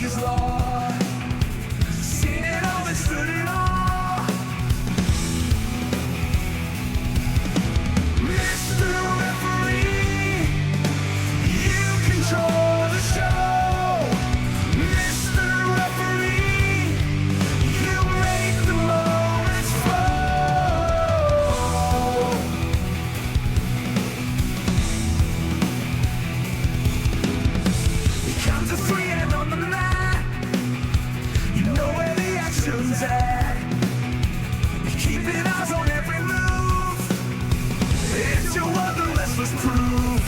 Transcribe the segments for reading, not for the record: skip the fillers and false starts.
is law. Seen it all and stood it all. Mr. Referee, you control the show. Mr. Referee, you make the moments flow. You count to three and on the mat, you know where the action's at. You're keeping eyes on every move. It's your word, the restless proof.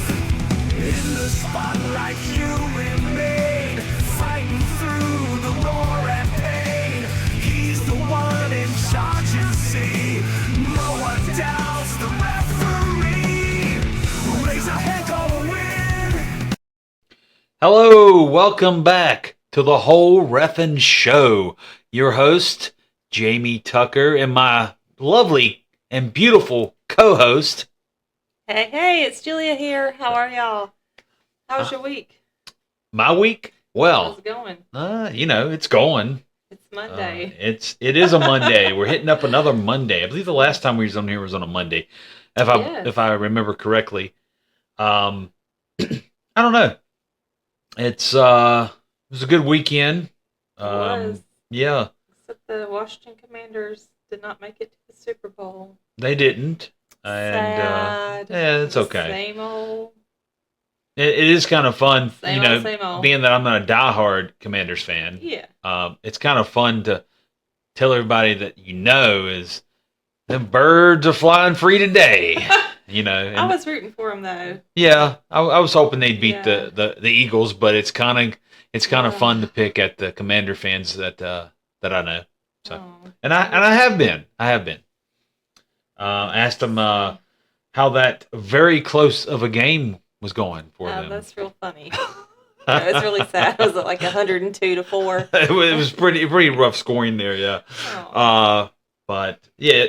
In the spotlight you remain, fighting through the roar and pain. He's the one in charge, you see. No one doubts the referee. Raise a hand, call a win. Hello, welcome back to the Whole Reffin' Show. Your host, Jamie Tucker, and my lovely and beautiful co-host. Hey, it's Julia here. How are y'all? How's your week? My week? How's Well, it going? it's going. It's Monday. It is a Monday. We're hitting up another Monday. I believe the last time we was on here was on a Monday, Yes. if I remember correctly. I don't know. It was a good weekend. It was. Yeah, Except the Washington Commanders did not make it to the Super Bowl. they didn't, and Sad. yeah, it's okay. Same old. It is kind of fun, Same old. being that I'm not a diehard Commanders fan. Yeah. It's kind of fun to tell everybody that is the birds are flying free today. I was rooting for them though. Yeah, I was hoping they'd beat Yeah. the Eagles, but it's kind of Yeah. fun to pick at the Commander fans that I know. So Oh. and I have been. Asked them how that very close of a game was going for them. That's real funny. It was really sad. Was it like 102-4? It was pretty rough scoring there, yeah. Oh. But yeah,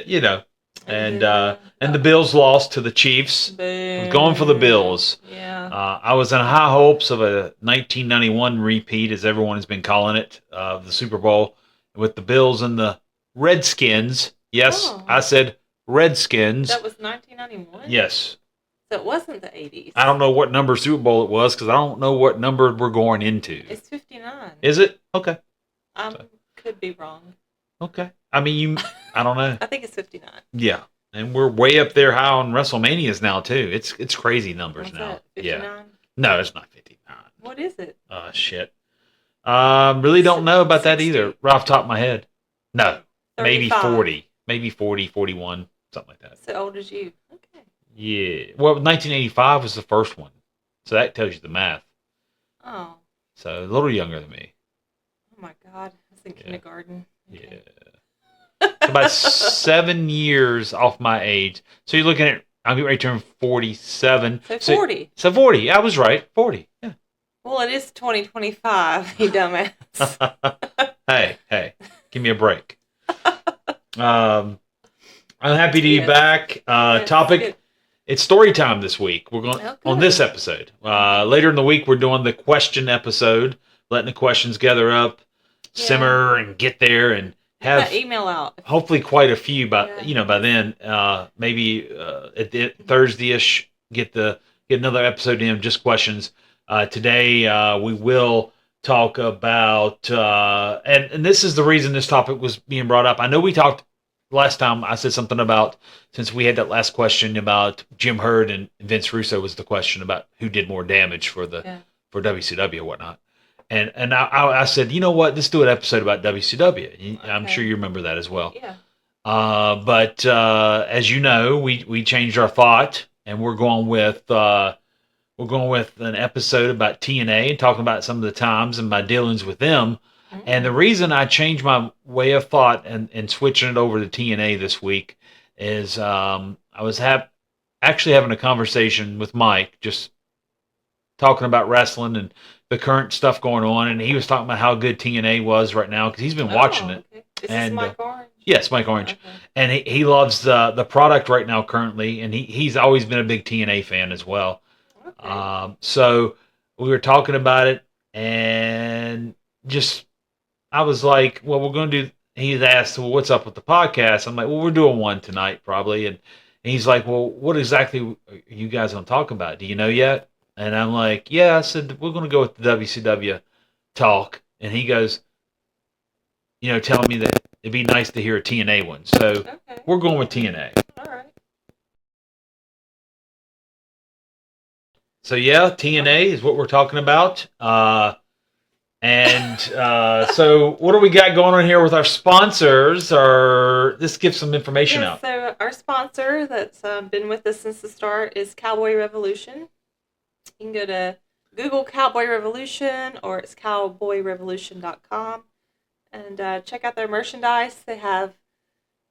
and the Bills lost to the Chiefs. Boom. Going for the Bills. Yeah. I was in high hopes of a 1991 repeat, as everyone has been calling it, of the Super Bowl with the Bills and the Redskins. Yes, Oh. I said Redskins. That was 1991? Yes. So it wasn't the 80s. I don't know what number Super Bowl it was because I don't know what number we're going into. It's 59. Is it? Okay. Could be wrong. Okay. I mean, I don't know. I think it's 59. Yeah. And we're way up there high on WrestleManias now, too. It's crazy numbers What's now. that, 59? Yeah. No, it's not 59. What is it? Shit. Really don't know about that 60? either, right off the top of my head. No. 35. Maybe 40. Maybe 40, 41, something like that. So old as you. Okay. Yeah. Well, 1985 was the first one. So that tells you the math. Oh. So a little younger than me. Oh my God. I was in kindergarten. Yeah. Okay. It's about 7 years off my age. So you're looking at, I'm getting ready to turn 47. So 40. So 40. I was right. 40. Yeah. Well, it is 2025, you dumbass. Hey, give me a break. I'm happy to be back. Yes, Topic, good. it's story time this week. We're going on this episode. Later in the week, we're doing the question episode, letting the questions gather up, simmer, and get there, and have that email out. hopefully quite a few by Yeah. by then. Maybe at the Thursday-ish, get another episode in just questions. Today we will talk about and this is the reason this topic was being brought up. I know we talked last time. I said something about, since we had that last question about Jim Herd and Vince Russo, was the question about who did more damage for WCW or whatnot. And I said, you know what? Let's do an episode about WCW. I'm sure you remember that as well. Yeah. But as you know, we changed our thought, and we're going with an episode about TNA and talking about some of the times and my dealings with them. Mm-hmm. And the reason I changed my way of thought and switching it over to TNA this week is I was actually having a conversation with Mike, just talking about wrestling and the current stuff going on, and he was talking about how good TNA was right now because he's been watching it. Okay. This is Mike Orange? Yes, Mike Orange. Okay. And he loves the product right now currently, and he's always been a big TNA fan as well. Okay. So we were talking about it, and just I was like, well, we're going to do. He's asked, well, what's up with the podcast? I'm like, well, we're doing one tonight probably, and he's like, well, what exactly are you guys going to talk about? Do you know yet? And I'm like, yeah. I said we're going to go with the WCW talk, and he goes, telling me that it'd be nice to hear a TNA one. So Okay. we're going with TNA. All right. So yeah, TNA is what we're talking about. So what do we got going on here with our sponsors? Or let's give some information Yes, out. so our sponsor that's been with us since the start is Cowboy Revolution. You can go to Google Cowboy Revolution, or it's cowboyrevolution.com, and check out their merchandise. They have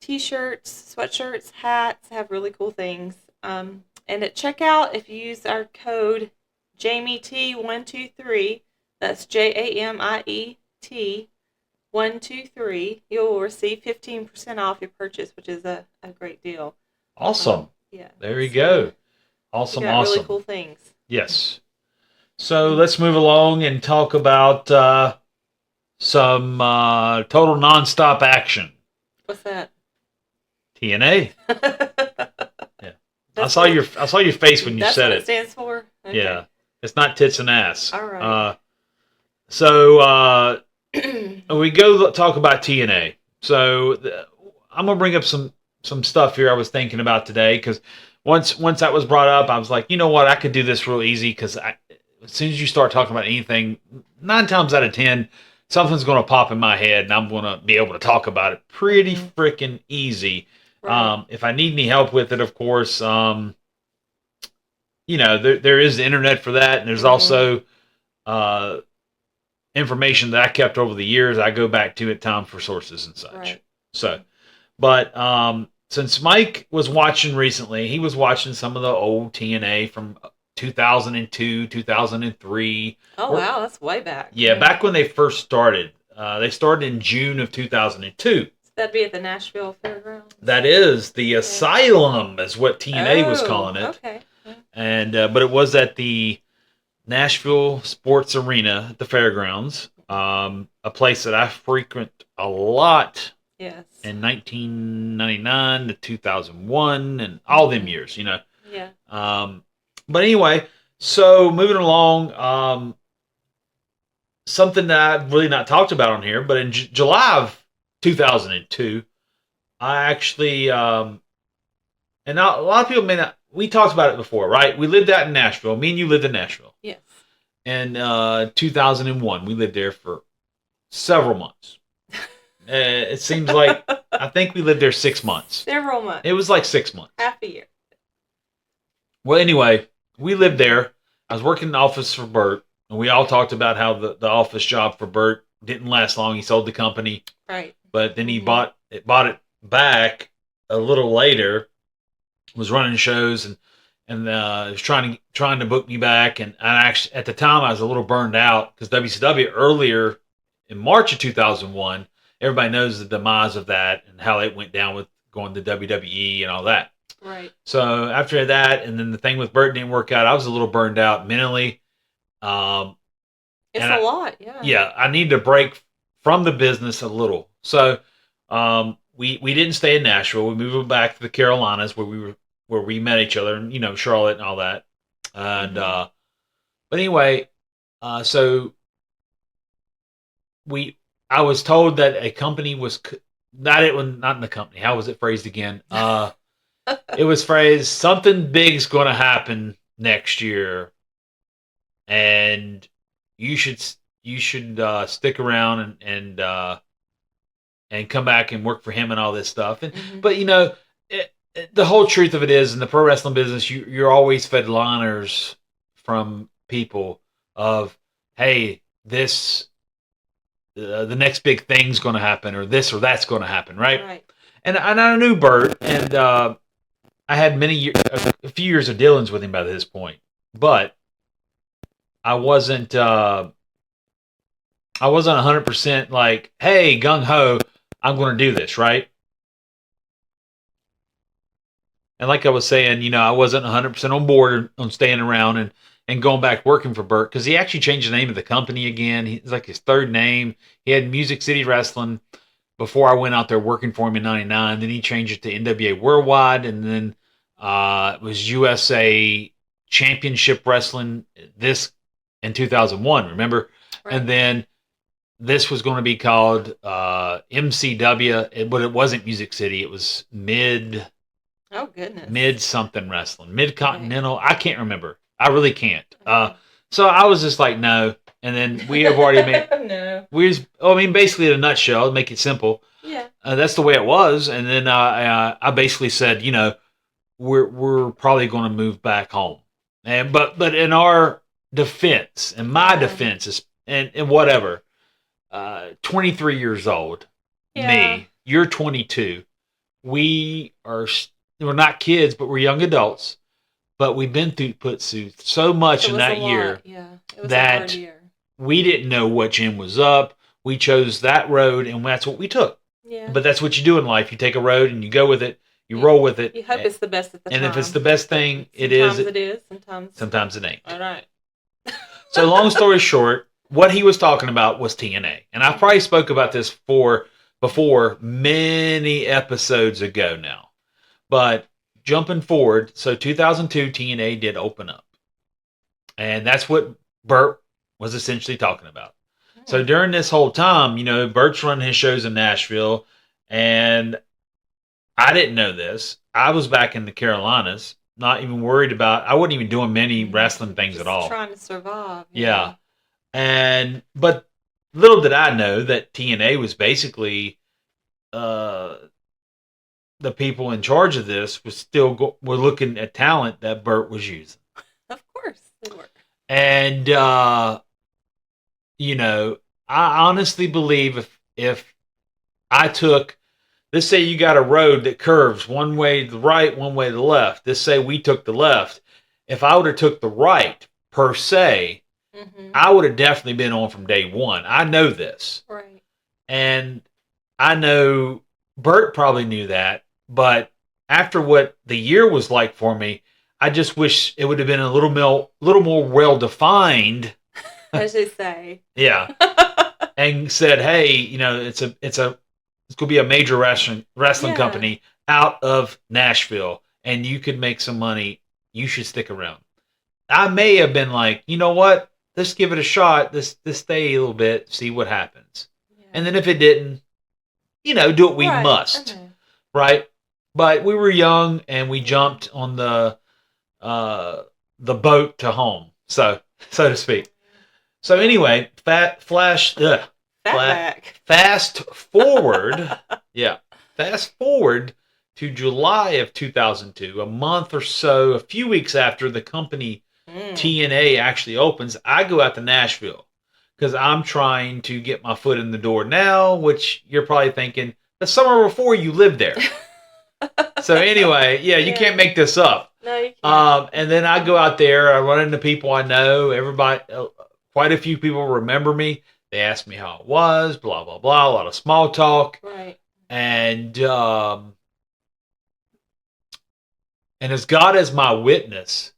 t-shirts, sweatshirts, hats, have really cool things. And at checkout, if you use our code JAMIET123, that's JAMIET 123, you'll receive 15% off your purchase, which is a great deal. Awesome. Yeah. There you go. Awesome. We got Awesome. really cool things. Yes. So let's move along and talk about some total nonstop action. What's that? TNA. Yeah. I That's saw your face when you that's said what it. it stands for? Okay. Yeah. It's not tits and ass. All right. So we go talk about TNA. So I'm gonna bring up some stuff here I was thinking about today, because once that was brought up, I was like, you know what, I could do this real easy, because as soon as you start talking about anything, 9 times out of 10, something's gonna pop in my head, and I'm gonna be able to talk about it pretty freaking easy. Right. If I need any help with it, of course, there is the internet for that, and there's also information that I kept over the years I go back to at time for sources and such. Right. So, but since Mike was watching recently, he was watching some of the old TNA from 2002, 2003. Oh, wow, that's way back. Yeah, back when they first started. They started in June of 2002. So that'd be at the Nashville Fairgrounds? That is the Asylum, is what TNA was calling it. Okay. And but it was at the Nashville Sports Arena at the fairgrounds, a place that I frequent a lot. Yes. In 1999 to 2001 and all them years, Yeah. But anyway, so moving along, something that I've really not talked about on here, but in July of 2002, I actually, and now a lot of people may not, we talked about it before, right? We lived out in Nashville. Me and you lived in Nashville. Yes. In 2001, we lived there for several months. It seems like, I think we lived there 6 months. Several months. It was like 6 months. Half a year. Well, anyway, we lived there. I was working in the office for Bert, and we all talked about how the office job for Bert didn't last long. He sold the company. Right. But then he bought it back a little later, was running shows, and was trying to book me back. And I actually, at the time, I was a little burned out, because WCW earlier in March of 2001, everybody knows the demise of that and how it went down with going to WWE and all that. Right. So after that, and then the thing with Bert didn't work out, I was a little burned out mentally. It's a lot, yeah. Yeah, I need to break from the business a little. So we didn't stay in Nashville. We moved back to the Carolinas, where we met each other, and Charlotte and all that. And but anyway, so I was told that a company was not in the company. How was it phrased again? It was phrased, something big's going to happen next year, and you should stick around and come back and work for him and all this stuff. And but the whole truth of it is, in the pro wrestling business, you're always fed liners from people of, hey, this. The next big thing's going to happen, or this or that's going to happen, right? Right. And I knew Bert, and I had a few years of dealings with him by this point, but I wasn't 100% like, hey, gung ho, I'm going to do this, right? And like I was saying, I wasn't 100% on board on staying around, and going back working for Burt because he actually changed the name of the company again. It's like his third name. He had Music City Wrestling before I went out there working for him in '99. Then he changed it to NWA Worldwide, and then it was USA Championship Wrestling this in 2001. Remember, Right. and then this was going to be called MCW, but it wasn't Music City. It was Oh goodness. Mid something wrestling, Mid Continental. I can't remember. I really can't. So I was just like, no. And then we have already made. No. Basically, in a nutshell, to make it simple. Yeah. That's the way it was. And then I basically said, we're probably going to move back home. And but in our defense, in my defense, is and whatever. 23 years old. Yeah. Me. You're 22. We're not kids, but we're young adults. But we've been through so much in that year It was that a hard year. we didn't know what gym was up. We chose that road, and that's what we took. Yeah. But that's what you do in life. You take a road and you go with it. You roll with it. You hope it's the best at the time. And if it's the best thing, it sometimes is. It is. Sometimes it ain't. All right. So long story short, what he was talking about was TNA. And I probably spoke about this before many episodes ago now. But jumping forward, so 2002 TNA did open up. And that's what Burt was essentially talking about. So during this whole time, Burt's running his shows in Nashville, and I didn't know this. I was back in the Carolinas, not even worried about. I wasn't even doing many wrestling things Just at all. Trying to survive. Yeah, but little did I know that TNA was basically the people in charge of this were looking at talent that Burt was using. Of course, they were. And I honestly believe if I took, let's say you got a road that curves one way to the right, one way to the left. Let's say we took the left. If I would have took the right, per se, I would have definitely been on from day one. I know this. Right. And I know Burt probably knew that. But after what the year was like for me, I just wish it would have been a little more well-defined. As you say. Yeah. And said, hey, it's going to be a major wrestling company out of Nashville, and you could make some money. You should stick around. I may have been like, you know what? Let's give it a shot. Let's stay a little bit, see what happens. Yeah. And then if it didn't, do what we must. Okay. Right? But we were young, and we jumped on the boat to home, so to speak. So anyway, fast forward, fast forward to July of 2002, a few weeks after the company TNA actually opens. I go out to Nashville because I'm trying to get my foot in the door now, which you're probably thinking the summer before you lived there. So anyway, you can't make this up. No, you can't. And then I go out there, I run into people I know, everybody, quite a few people remember me. They asked me how it was, blah, blah, blah, a lot of small talk. Right. And as God is my witness,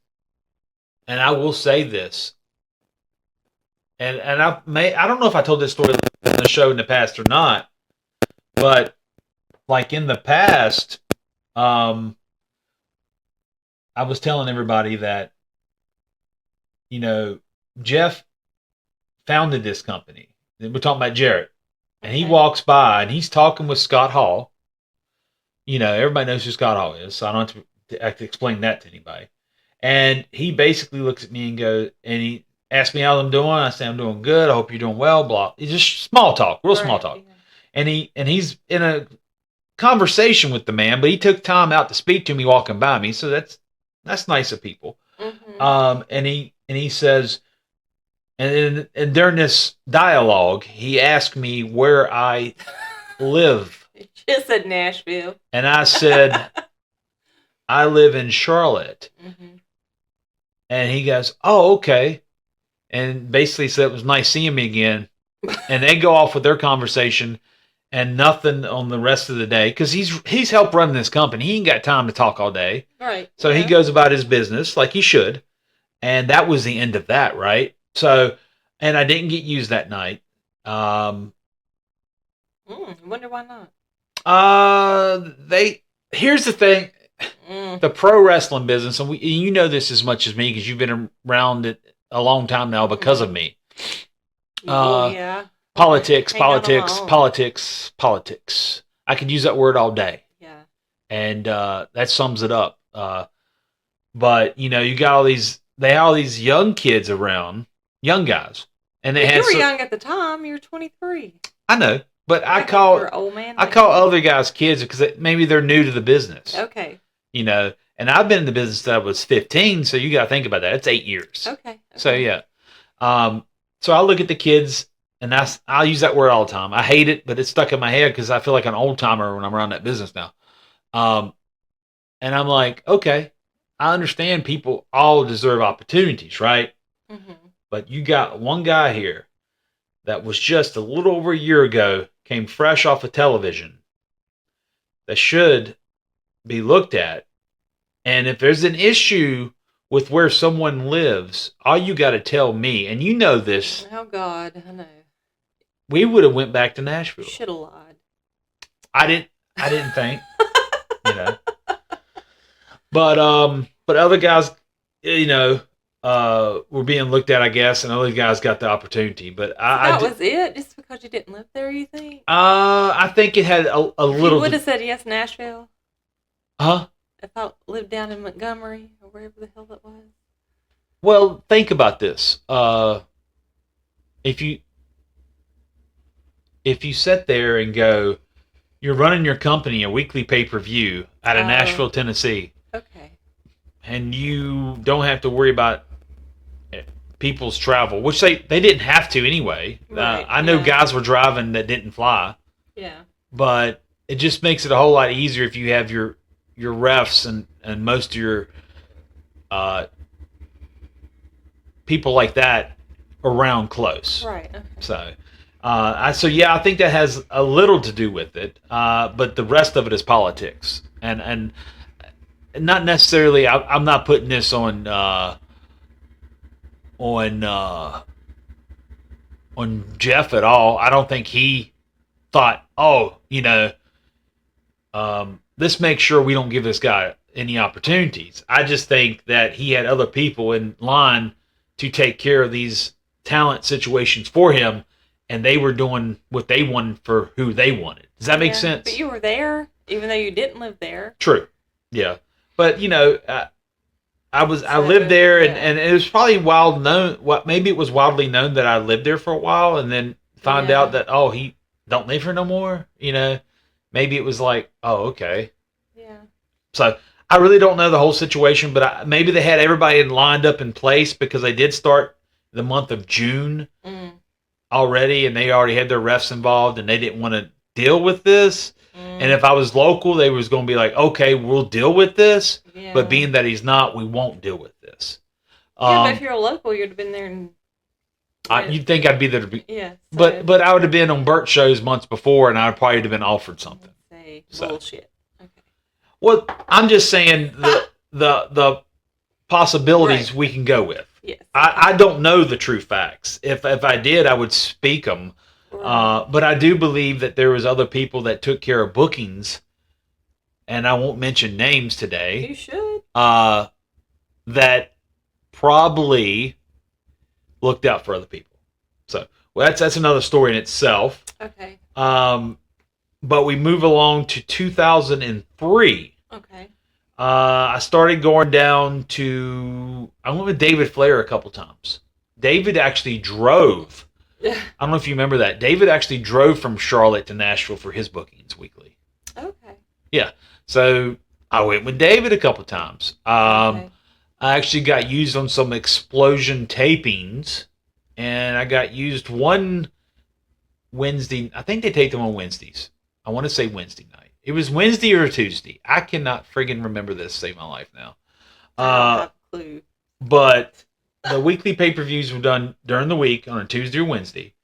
and I will say this, and I don't know if I told this story in the show in the past or not, but like in the past, I was telling everybody that, Jeff founded this company. We're talking about Jarrett. And he walks by and he's talking with Scott Hall. Everybody knows who Scott Hall is, so I don't have to explain that to anybody. And he basically looks at me and goes, and he asks me how I'm doing. I say, I'm doing good. I hope you're doing well, blah. It's just small talk, real small talk. Yeah. And he's in a conversation with the man, but he took time out to speak to me walking by me, so that's nice of people. And he says, and during this dialogue, he asked me where I live. You just said Nashville. And I said, I live in Charlotte. And he goes, oh, okay. And basically said it was nice seeing me again. And they go off with their conversation and nothing on the rest of the day. Because he's helped run this company. He ain't got time to talk all day. Right. So he goes about his business like he should. And that was the end of that, right? So, and I didn't get used that night. Wonder why not. Here's the thing. Mm. The pro wrestling business, and you know this as much as me because you've been around it a long time now because of me. Yeah. Politics, Hang out on my politics, own. politics, politics. I could use that word all day, Yeah. and that sums it up. But you know, you got all these. They have all these young kids around, young guys, and they But had. you were young at the time. You were 23. I know, but I You're call an old man. I call other guys kids because maybe they're new to the business. Okay. You know, and I've been in the business since I was 15, so you got to think about that. It's 8 years. Okay. So yeah, so I look at the kids, and I'll use that word all the time. I hate it, but it's stuck in my head because I feel like an old timer when I'm around that business now. And I'm like, okay, I understand people all deserve opportunities, right? Mm-hmm. But you got one guy here that was just a little over a year ago, came fresh off of television, that should be looked at. And if there's an issue with where someone lives, all you got to tell me, and you know this, Oh God, I know. we would have went back to Nashville. Should have lied. I didn't think, you know. But other guys, you know, were being looked at, I guess, and other guys got the opportunity. But That was it? Just because you didn't live there, you think? I think it had a little. You would have said yes, Nashville. Huh? If I lived down in Montgomery or wherever the hell that was. Well, think about this. If you sit there and go, you're running your company a weekly pay-per-view out of Nashville, Tennessee. Okay. And you don't have to worry about people's travel, which they didn't have to anyway. Right, I know guys were driving that didn't fly. Yeah. But it just makes it a whole lot easier if you have your refs and most of your people like that around close. Right. Okay. So, I think that has a little to do with it. But the rest of it is politics, and not necessarily. I'm not putting this on Jeff at all. I don't think he thought, oh, you know, let's make sure we don't give this guy any opportunities. I just think that he had other people in line to take care of these talent situations for him, and they were doing what they wanted for who they wanted. Does that make sense? But you were there, even though you didn't live there. True. Yeah. But, you know, I lived there, and it was probably maybe it was wildly known that I lived there for a while, and then find out that, oh, he don't live here no more. You know, maybe it was like, oh, okay. Yeah. So I really don't know the whole situation, but maybe they had everybody lined up in place because they did start the month of June already, and they already had their refs involved, and they didn't want to deal with this. And if I was local, they was going to be like, okay, we'll deal with this. Yeah. But being that he's not, we won't deal with this. But if you're a local, you'd have been there. You'd think I'd be there. Yeah. So. But I would have been on Bert shows months before, and I'd probably have been offered something. Say bullshit. Okay. Well, I'm just saying the possibilities we can go with. Yes. I don't know the true facts. If I did, I would speak them. Right. But I do believe that there was other people that took care of bookings, and I won't mention names today. You should. That probably looked out for other people. So, well, that's another story in itself. Okay. But we move along to 2003. Okay. I started going down to. I went with David Flair a couple times. David actually drove. I don't know if you remember that. David actually drove from Charlotte to Nashville for his bookings weekly. Okay. Yeah. So I went with David a couple times. I actually got used on some Explosion tapings, and I got used one Wednesday. I think they take them on Wednesdays. I want to say Wednesday night. It was Wednesday or Tuesday. I cannot friggin' remember this to save my life now. I don't have a clue. But the weekly pay-per-views were done during the week on a Tuesday or Wednesday.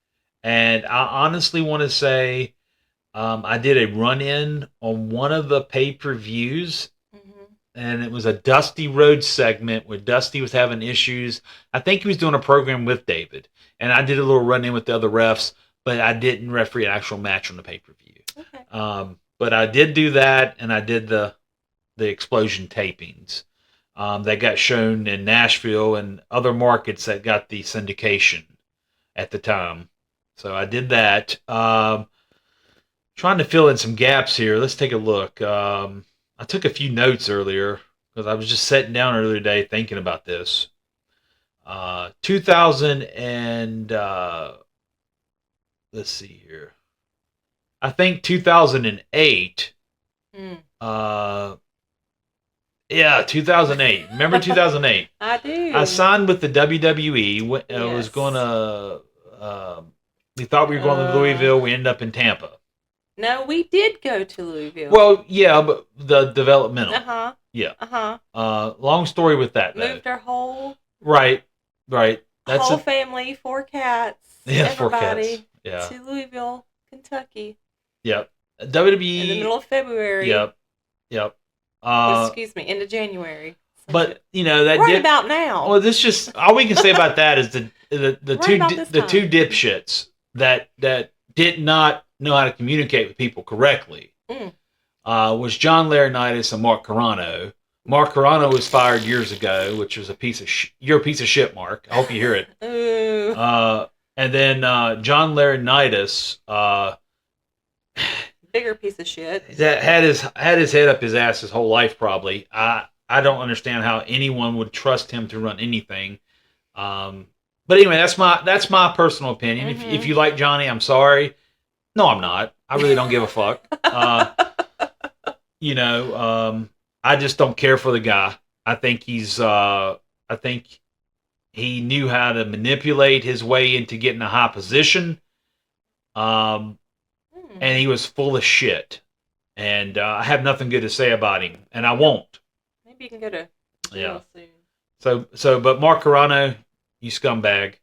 And I honestly want to say I did a run-in on one of the pay-per-views and it was a Dusty Rhodes segment where Dusty was having issues. I think he was doing a program with David, and I did a little run in with the other refs, but I didn't referee an actual match on the pay per view. Okay. But I did do that, and I did the Explosion tapings. That got shown in Nashville and other markets that got the syndication at the time. So I did that. Trying to fill in some gaps here. Let's take a look. I took a few notes earlier because I was just sitting down earlier today thinking about this. 2000 and let's see here. I think 2008. Yeah, 2008. Remember 2008? I do. I signed with the WWE. Was Yes. going to. We thought we were going to Louisville. We ended up in Tampa. No, we did go to Louisville. Well, yeah, but the developmental. Uh-huh. Yeah. Uh-huh. Long story with that, though. Moved our whole Right. That's whole family, 4 cats, Yeah, 4 everybody cats. Yeah. to Louisville, Kentucky Yep. WWE. in the middle of February. Yep. Excuse me, into January. But that right about now. Well, this just all we can say about that is the Right about two this time. dipshits that did not know how to communicate with people correctly. Was John Laurinaitis and Mark Carano. Mark Carano was fired years ago, which was a piece of you're a piece of shit, Mark. I hope you hear it. Ooh. And then John Laurinaitis, Bigger piece of shit. that had his head up his ass his whole life probably. I don't understand how anyone would trust him to run anything. But anyway, that's my personal opinion. Mm-hmm. If you like Johnny, I'm sorry. No, I'm not. I really don't give a fuck. I just don't care for the guy. I think he knew how to manipulate his way into getting a high position. And he was full of shit. And I have nothing good to say about him, and I won't. Maybe you can go to jail soon. But Mark Carano, you scumbag.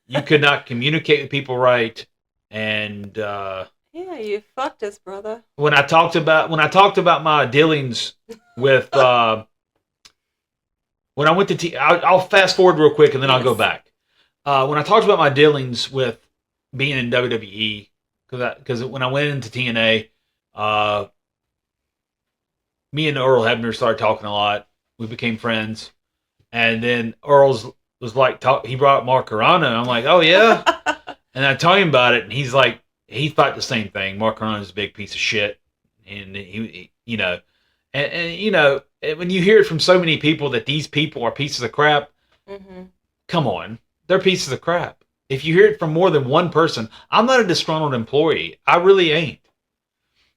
You could not communicate with people right, and yeah, you fucked us, brother. when I talked about my dealings with when I went to I'll fast forward real quick and then I'll go back. When I talked about my dealings with being in WWE, because when I went into TNA, me and Earl Hebner started talking a lot. We became friends, and then Earl was like, he brought up Mark Carano. I'm like, oh yeah, and I told him about it, and he's like, he thought the same thing. Mark Carano's a big piece of shit, and he and when you hear it from so many people that these people are pieces of crap, come on, they're pieces of crap. If you hear it from more than one person, I'm not a disgruntled employee. I really ain't.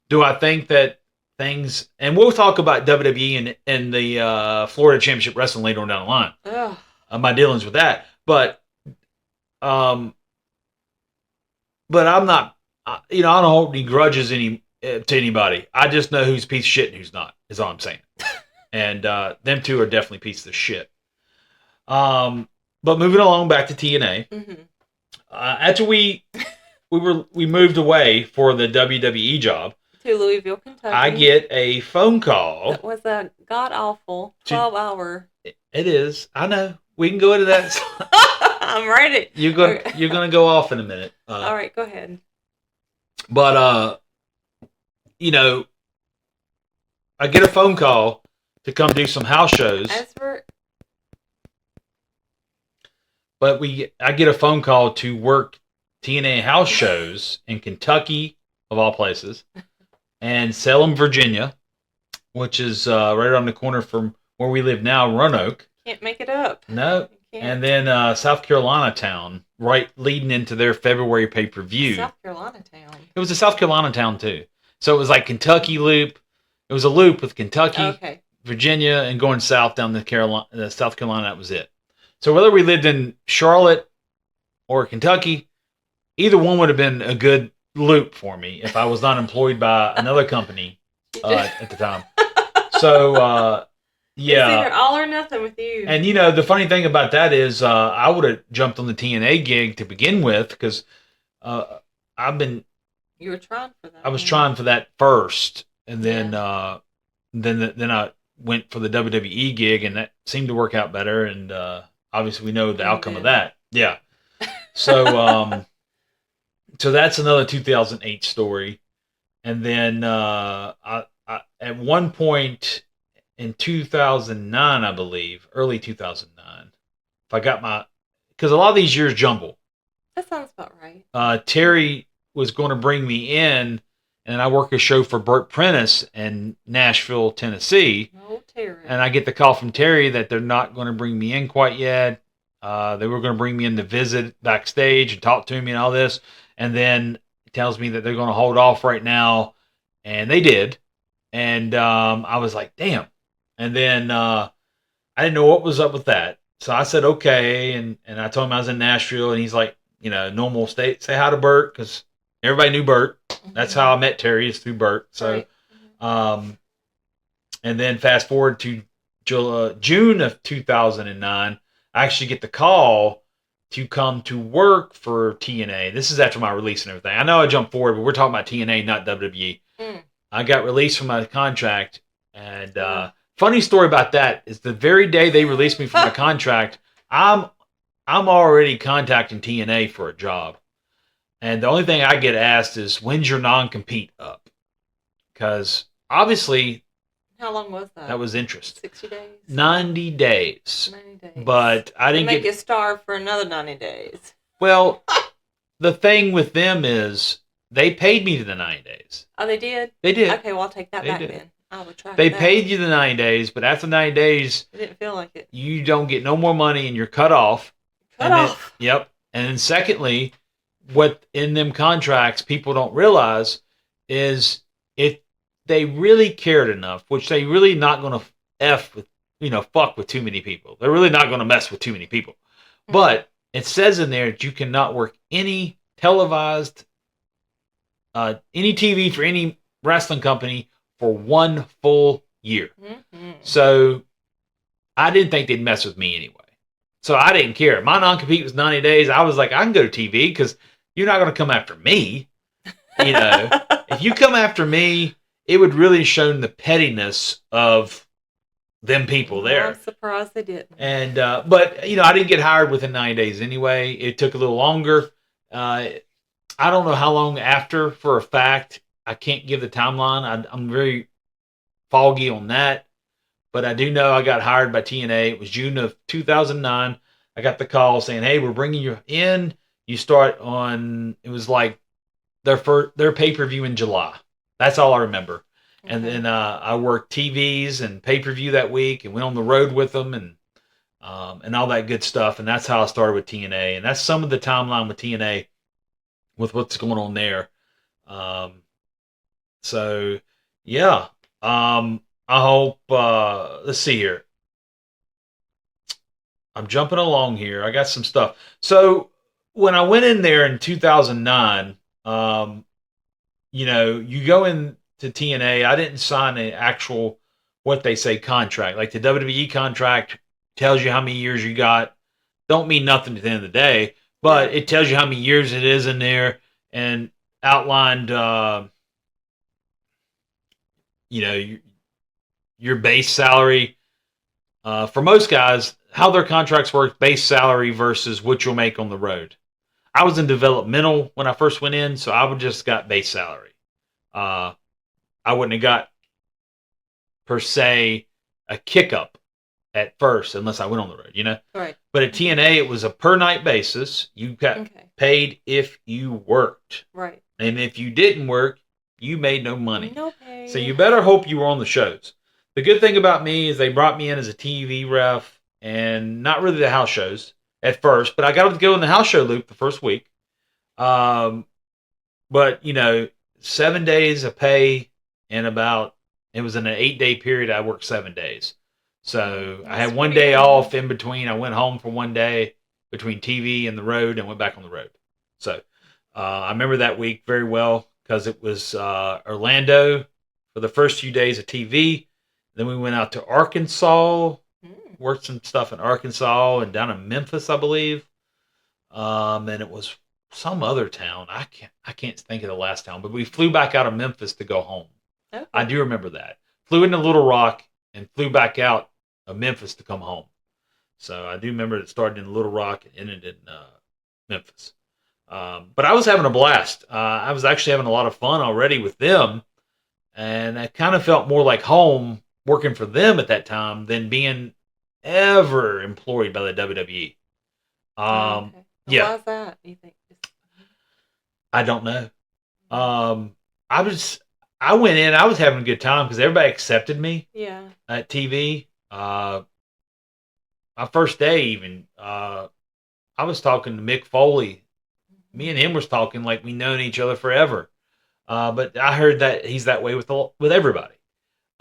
Do I think that things, and we'll talk about WWE and the Florida Championship Wrestling later on down the line. My dealings with that, but I'm not. I don't hold any grudges to anybody. I just know who's a piece of shit and who's not. Is all I'm saying. And them two are definitely pieces of shit. But moving along back to TNA. After we moved away for the WWE job to Louisville, Kentucky. I get a phone call. It was a god awful 12-hour. It is. I know. We can go into that. I'm ready. You're gonna go off in a minute. All right, go ahead. But I get a phone call to come do some house shows. But I get a phone call to work TNA house shows in Kentucky, of all places, and Salem, Virginia, which is right around the corner from where we live now, Roanoke. Can't make it up. No. And then South Carolina town, right leading into their February pay-per-view. South Carolina town. It was a South Carolina town, too. So it was like Kentucky loop. It was a loop with Kentucky, Virginia, and going south down to South Carolina. That was it. So whether we lived in Charlotte or Kentucky, either one would have been a good loop for me if I was not employed by another company at the time. So, yeah. It's either all or nothing with you. And, the funny thing about that is I would have jumped on the TNA gig to begin with because you were trying for that. I was trying for that first. And then, then went for the WWE gig, and that seemed to work out better. And obviously, we know the outcome of that. Yeah. So, so that's another 2008 story. And then at one point in 2009, I believe, early 2009, if I got my, because a lot of these years jumble. That sounds about right. Terry was going to bring me in, and I work a show for Burt Prentice in Nashville, Tennessee. Oh, Terry. And I get the call from Terry that they're not going to bring me in quite yet. They were going to bring me in to visit backstage and talk to me and all this. And then he tells me that they're going to hold off right now. And they did. And I was like, damn. And then I didn't know what was up with that. So I said, okay. And I told him I was in Nashville. And he's like, normal state, say hi to Bert, because everybody knew Bert. That's how I met Terry, is through Bert. So, Right. And then fast forward to June of 2009, I actually get the call to come to work for TNA. This is after my release and everything. I know I jumped forward, but we're talking about TNA, not WWE. Mm. I got released from my contract, and funny story about that is the very day they released me from my contract, I'm already contacting TNA for a job. And the only thing I get asked is, when's your non-compete up? Because obviously, How long was that? that was interest. 60 days? 90 days. 90 days. But I didn't make get... you starve for another 90 days. Well, the thing with them is they paid me to the 90 days. Oh, they did? They did. Okay, well, I'll take that They back did. then. I would try They that. paid you the 90 days, but after 90 days, It didn't feel like it. you don't get no more money and you're cut off. Cut off. Yep. And then secondly, what in them contracts people don't realize is if they really cared enough, which they really not going to fuck with too many people. They're really not going to mess with too many people. Mm-hmm. But it says in there that you cannot work any televised, any TV for any wrestling company for 1 full year. Mm-hmm. So I didn't think they'd mess with me anyway. So I didn't care. My non-compete was 90 days. I was like, I can go to TV because you're not going to come after me. If you come after me, it would really show the pettiness of them people there. I'm surprised they didn't. And but I didn't get hired within 90 days anyway. It took a little longer. I don't know how long after for a fact. I can't give the timeline. I'm very foggy on that. But I do know I got hired by TNA. It was June of 2009. I got the call saying, hey, we're bringing you in. You start on, it was like their pay-per-view in July. That's all I remember. Okay. And then I worked TVs and pay-per-view that week and went on the road with them and all that good stuff. And that's how I started with TNA. And that's some of the timeline with TNA with what's going on there. So, yeah. I hope, let's see here. I'm jumping along here. I got some stuff. So when I went in there in 2009, you go into TNA, I didn't sign an actual, what they say, contract. Like the WWE contract tells you how many years you got. Don't mean nothing at the end of the day, but it tells you how many years it is in there and outlined, your base salary. For most guys, how their contracts work, base salary versus what you'll make on the road. I was in developmental when I first went in, so I would just got base salary. I wouldn't have got, per se, a kick up at first unless I went on the road, Right. But at TNA, it was a per night basis. You got paid if you worked. Right. And if you didn't work, you made no money. No pay. So you better hope you were on the shows. The good thing about me is they brought me in as a TV ref and not really the house shows at first, but I got to go in the house show loop the first week. But, 7 days of pay and it was in an 8-day period. I worked 7 days. So I had 1 day off in between. I went home for 1 day between TV and the road and went back on the road. So I remember that week very well because it was Orlando for the first few days of TV. Then we went out to Arkansas, worked some stuff in Arkansas and down in Memphis, I believe. And it was some other town. I can't think of the last town, but we flew back out of Memphis to go home. Okay. I do remember that. Flew into Little Rock and flew back out of Memphis to come home. So I do remember it started in Little Rock and ended in Memphis. But I was having a blast. I was actually having a lot of fun already with them, and I kind of felt more like home working for them at that time than being ever employed by the WWE. Okay. Yeah, Why is that? You think? I don't know. Um, I was I went in. I was having a good time because everybody accepted me Yeah. at TV. My first day, even I was talking to Mick Foley. Me and him was talking like we known each other forever. But I heard that he's that way with everybody.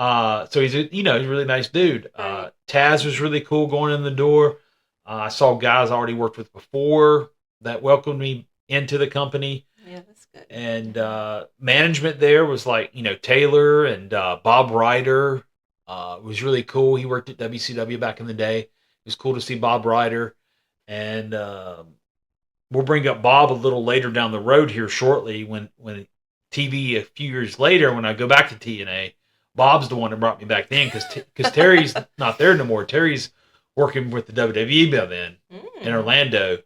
So he's he's a really nice dude. Right. Taz was really cool going in the door. I saw guys I already worked with before that welcomed me into the company. Yeah, that's good. And management there was like, Taylor and Bob Ryder. Was really cool. He worked at WCW back in the day. It was cool to see Bob Ryder. And we'll bring up Bob a little later down the road here shortly when TV a few years later, when I go back to TNA, Bob's the one that brought me back then because Terry's not there no more. Terry's working with the WWE by then in Orlando,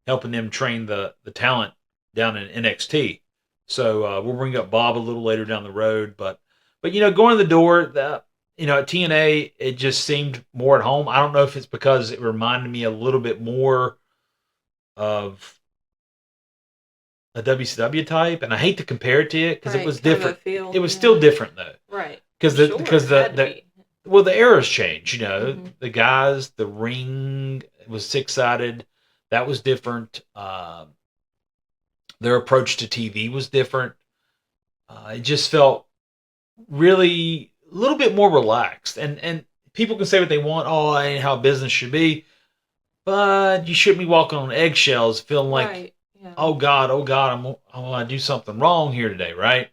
helping them train the talent down in NXT. So we'll bring up Bob a little later down the road. But going in the door, at TNA, it just seemed more at home. I don't know if it's because it reminded me a little bit more of a WCW type, and I hate to compare it to it because it was different. It was still different though, right? Because the eras changed. The guys, the ring was 6-sided. That was different. Their approach to TV was different. It just felt really a little bit more relaxed, and people can say what they want. Oh, that ain't how business should be. But you shouldn't be walking on eggshells, feeling like, oh God, I'm going to do something wrong here today, right?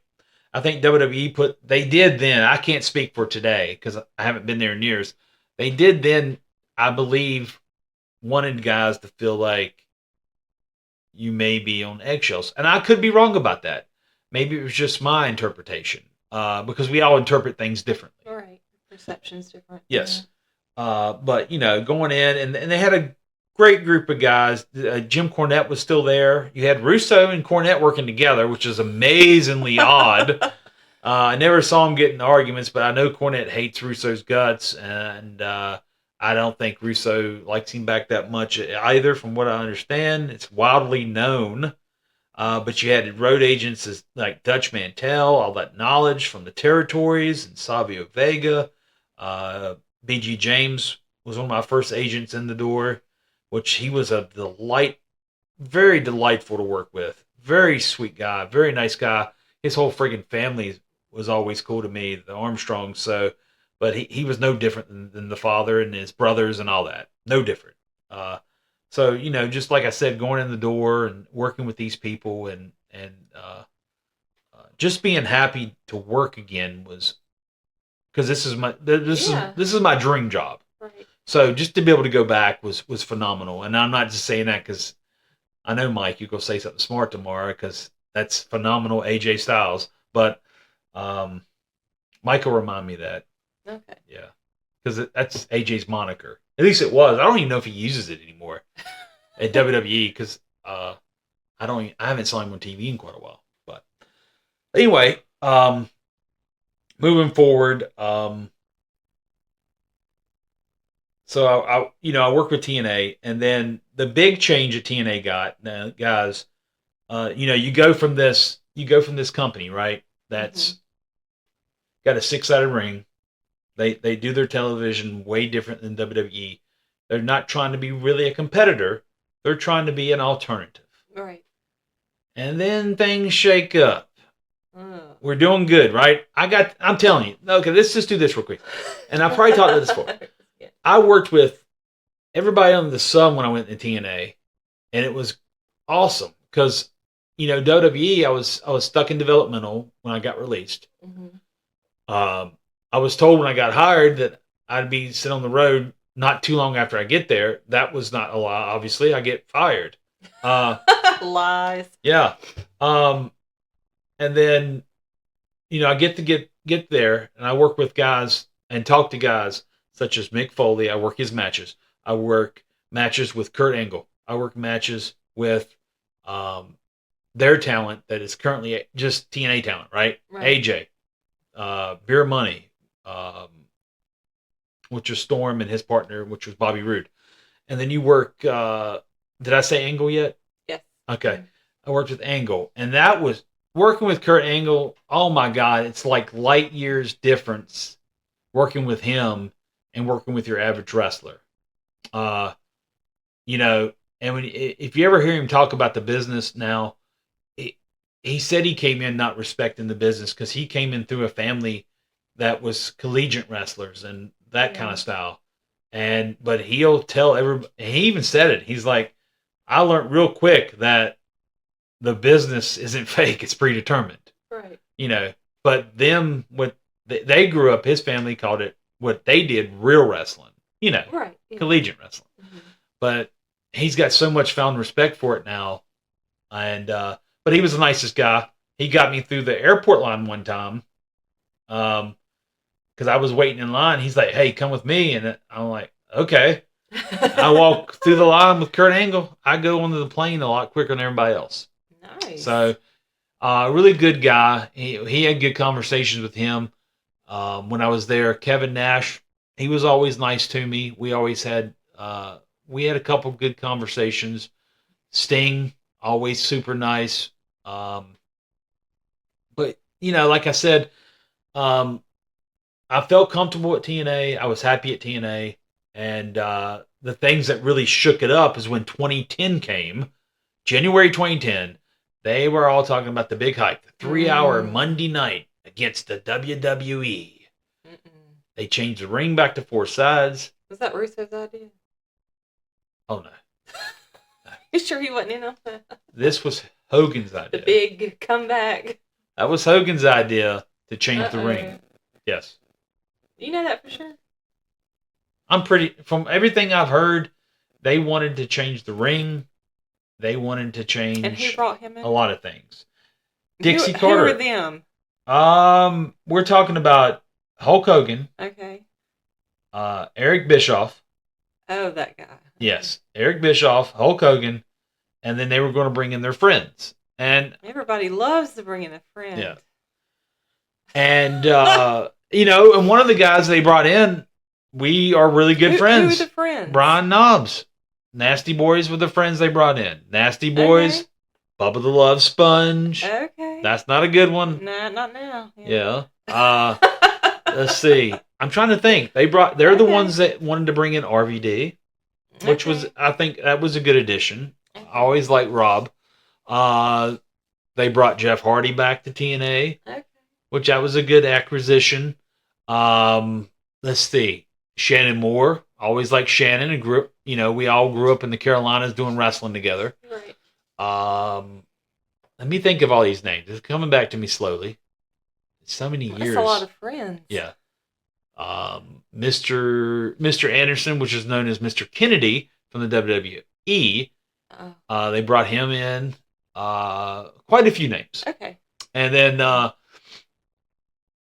I think WWE they did then. I can't speak for today because I haven't been there in years. They did then, I believe, wanted guys to feel like you may be on eggshells, and I could be wrong about that. Maybe it was just my interpretation, because we all interpret things differently. Right, perception's different. Yes. But going in and they had a great group of guys. Jim Cornette was still there. You had Russo and Cornette working together, which is amazingly odd. I never saw him get in arguments, but I know Cornette hates Russo's guts, and I don't think Russo likes him back that much either, from what I understand. It's wildly known. But you had road agents like Dutch Mantel, all that knowledge from the territories, and Savio Vega. BG James was one of my first agents in the door, which he was a delight, very delightful to work with. Very sweet guy, very nice guy. His whole friggin' family was always cool to me, the Armstrongs. So, but he was no different than the father and his brothers and all that. No different. So just like I said, going in the door and working with these people and just being happy to work again was. Because this is my dream job. Right. So just to be able to go back was phenomenal. And I'm not just saying that because I know, Mike, you're going to say something smart tomorrow because that's phenomenal AJ Styles. But Mike will remind me of that. Okay. Yeah. Because that's AJ's moniker. At least it was. I don't even know if he uses it anymore at WWE because I haven't saw him on TV in quite a while. But anyway, moving forward, so I work with TNA, and then the big change that TNA got, now, guys, you go from this company, right? That's got a 6-sided ring. They do their television way different than WWE. They're not trying to be really a competitor. They're trying to be an alternative. Right. And then things shake up. We're doing good, right? I'm telling you. Okay, let's just do this real quick. And I probably talked about this before. Yeah. I worked with everybody under the sun when I went to TNA, and it was awesome because WWE, I was stuck in developmental when I got released. I was told when I got hired that I'd be sitting on the road not too long after I get there. That was not a lie. Obviously, I get fired. Lies. Yeah. And then, I get to get there, and I work with guys, and talk to guys such as Mick Foley. I work his matches. I work matches with Kurt Angle. I work matches with their talent that is currently just TNA talent, right? AJ, Beer Money, which was Storm, and his partner, which was Bobby Roode. And then you work, did I say Angle yet? Yes. Okay. I worked with Angle, and that was working with Kurt Angle. Oh my God, it's like light years difference working with him and working with your average wrestler. You know, and if you ever hear him talk about the business now, he said he came in not respecting the business because he came in through a family that was collegiate wrestlers and that kind of style. But he'll tell everybody, he even said it. He's like, I learned real quick that the business isn't fake, it's predetermined. Right. You know, but them, what they grew up, his family called it, what they did, real wrestling. You know, right. Yeah. Collegiate wrestling. Mm-hmm. But he's got so much found respect for it now. And, but he was the nicest guy. He got me through the airport line one time. Because I was waiting in line. He's like, hey, come with me. And I'm like, okay. I walk through the line with Kurt Angle. I go onto the plane a lot quicker than everybody else. Nice. So, really good guy. He had good conversations with him. When I was there, Kevin Nash, he was always nice to me. We always had, we had a couple good conversations. Sting, always super nice. But, you know, like I said, I felt comfortable at TNA. I was happy at TNA. And the things that really shook it up is when 2010 came, January 2010, they were all talking about the big hike, the 3-hour Monday night against the WWE. They changed the ring back to 4 sides. Was that Russo's idea? Oh, no. You sure he wasn't in on that? This was Hogan's idea. The big comeback. That was Hogan's idea to change the ring. Yes. You know that for sure? From everything I've heard, they wanted to change the ring. They wanted to change and who brought him in? A lot of things. Dixie Carter. Who were them? We're talking about Hulk Hogan. Okay. Eric Bischoff. Oh, that guy. Yes. Eric Bischoff, Hulk Hogan, and then they were going to bring in their friends. And everybody loves to bring in a friend. Yeah. And, you know, and one of the guys they brought in, we are really good friends. Who were the friends? Brian Knobs. Nasty Boys were the friends they brought in. Nasty Boys, okay. Bubba the Love Sponge. Okay. That's not a good one. Nah, not now. Yeah. Let's see. I'm trying to think. They're the ones that wanted to bring in RVD, which was, I think that was a good addition. I always liked Rob. They brought Jeff Hardy back to TNA, which that was a good acquisition. Let's see. Shannon Moore. Always liked Shannon, and we all grew up in the Carolinas doing wrestling together. Right. Let me think of all these names. It's coming back to me slowly. So many years. That's a lot of friends. Yeah. Mr. Anderson, which is known as Mr. Kennedy from the WWE. They brought him in. Quite a few names. Okay. And then,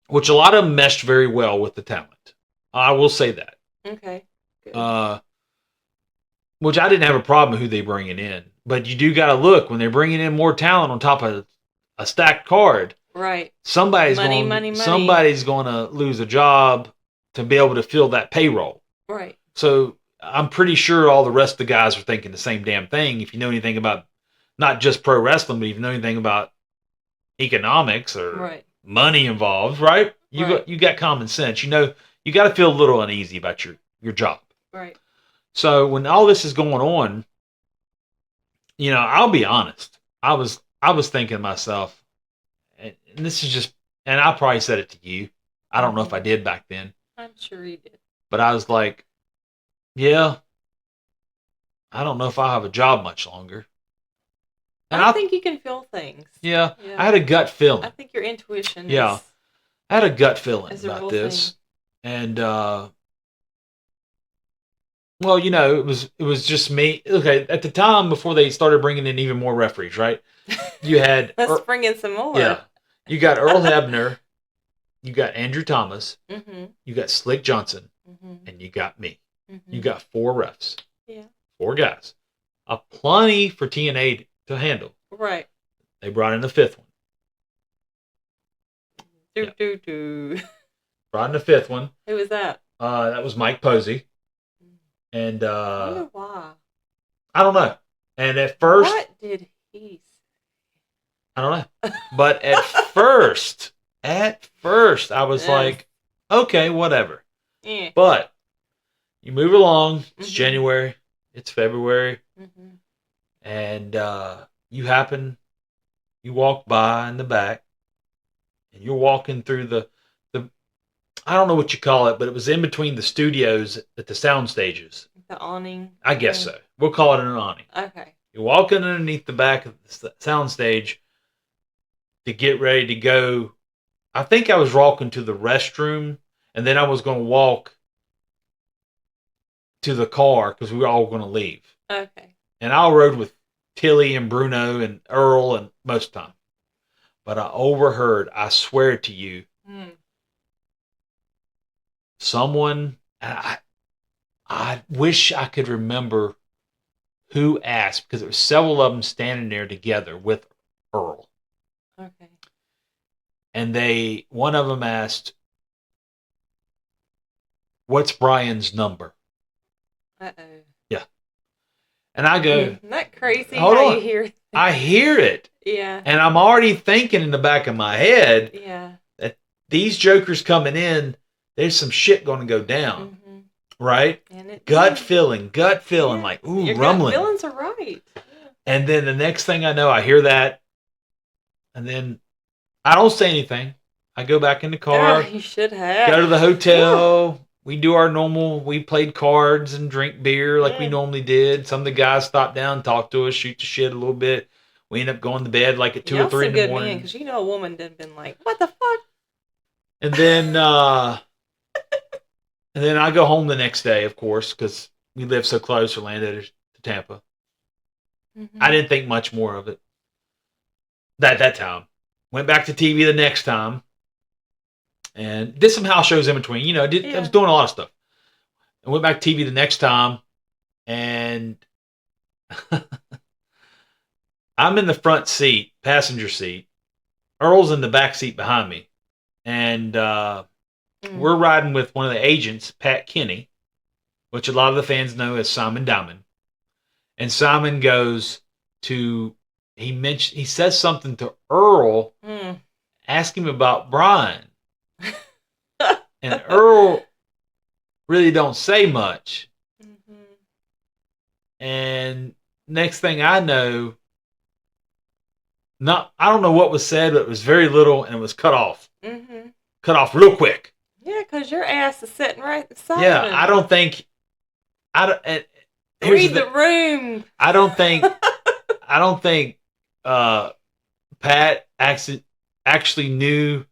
which a lot of them meshed very well with the talent. I will say that. Okay. Good. Which I didn't have a problem with who they bringing in, but you do got to look when they're bringing in more talent on top of a stacked card. Right. Somebody's going to lose a job to be able to fill that payroll. Right. So I'm pretty sure all the rest of the guys are thinking the same damn thing. If you know anything about not just pro wrestling, but if you know anything about economics or money involved, right? You got common sense. You know, you got to feel a little uneasy about your job. Right. So when all this is going on, you know, I'll be honest. I was thinking to myself, and this is just, and I probably said it to you. I don't know if I did back then. I'm sure you did. But I was like, yeah, I don't know if I'll have a job much longer. And I think you can feel things. Yeah, I had a gut feeling. I think your intuition I had a gut feeling about this. Thing. And, well, you know, it was just me. Okay, at the time before they started bringing in even more referees, right? You had let's bring in some more. Yeah, you got Earl Hebner, you got Andrew Thomas, Mm-hmm. you got Slick Johnson, Mm-hmm. and you got me. Mm-hmm. You got 4 refs, Yeah. 4 guys. Plenty for TNA to handle. Right. They brought in a 5th one. Do Yeah. do do. Brought in a 5th one. Who was that? That was Mike Posey. And I wonder why. I don't know. And at first, What did he say? I don't know. But at first, I was like, okay, whatever. Yeah. But you move along. It's Mhm. January. It's February. Mm-hmm. And you walk by in the back. And you're walking through the I don't know what you call it, but it was in between the studios at the sound stages. The awning. I guess so. We'll call it an awning. Okay. You're walking underneath the back of the sound stage to get ready to go. I think I was walking to the restroom, and then I was going to walk to the car because we were all going to leave. Okay. And I rode with Tilly and Bruno and Earl and most of the time. But I overheard, I swear to you, someone, I wish I could remember who asked, because there were several of them standing there together with Earl. Okay. And one of them asked, "What's Brian's number?" Uh-oh. Yeah. And I go, Isn't that crazy hold how on. you hear that? I hear it. Yeah. And I'm already thinking in the back of my head Yeah. that these jokers coming in, there's some shit going to go down. Mm-hmm. Right? And it Gut did. feeling, Yeah. like, ooh, Your rumbling. gut feelings are right. Yeah. And then the next thing I know, I hear that. And then I don't say anything. I go back in the car, You should have. go to the hotel. We do our normal, we played cards and drink beer like we normally did. Some of the guys stopped down, talked to us, shoot the shit a little bit. We end up going to bed like at 2 or 3 in the morning. Because you know a woman done been like, what the fuck? And then I go home the next day, of course, because we live so close, Orlando to Tampa. Mm-hmm. I didn't think much more of it that time. Went back to TV the next time and did some house shows in between. You know, I was doing a lot of stuff. I went back to TV the next time, and I'm in the front seat, passenger seat. Earl's in the back seat behind me. And we're riding with one of the agents, Pat Kenny, which a lot of the fans know as Simon Diamond. And Simon goes to, he says something to Earl, ask him about Brian. And Earl really don't say much. Mm-hmm. And next thing I know, I don't know what was said, but it was very little and it was cut off. Mm-hmm. Cut off real quick. Yeah, because your ass is sitting right beside Yeah, him. I don't think. Read the room. I don't think Pat actually knew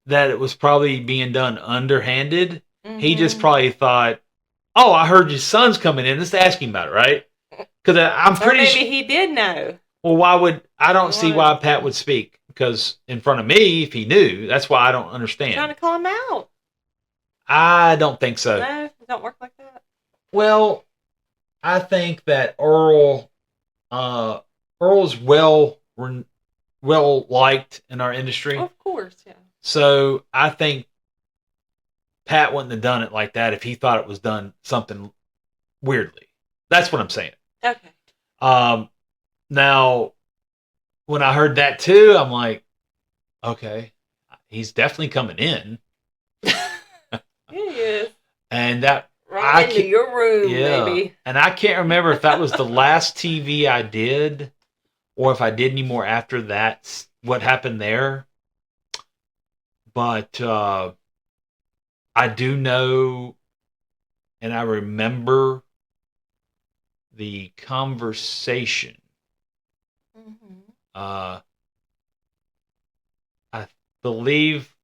that it was probably being done underhanded. Mm-hmm. He just probably thought, "Oh, I heard your son's coming in. Let's ask him about it, right?" Because I'm pretty sure. Maybe he did know. Well, I don't see why Pat would speak. Because in front of me, if he knew, that's why I don't understand. Trying to call him out. I don't think so. No, it don't work like that. Well, I think that Earl's well liked in our industry. Of course, yeah. So I think Pat wouldn't have done it like that if he thought it was done something weirdly. That's what I'm saying. Okay. Now, when I heard that too, I'm like, okay, he's definitely coming in. He is. And that right into your room, baby. And I can't remember if that was the last TV I did, or if I did any more after that. What happened there? But I do know, and I remember the conversation. Mm-hmm. I believe,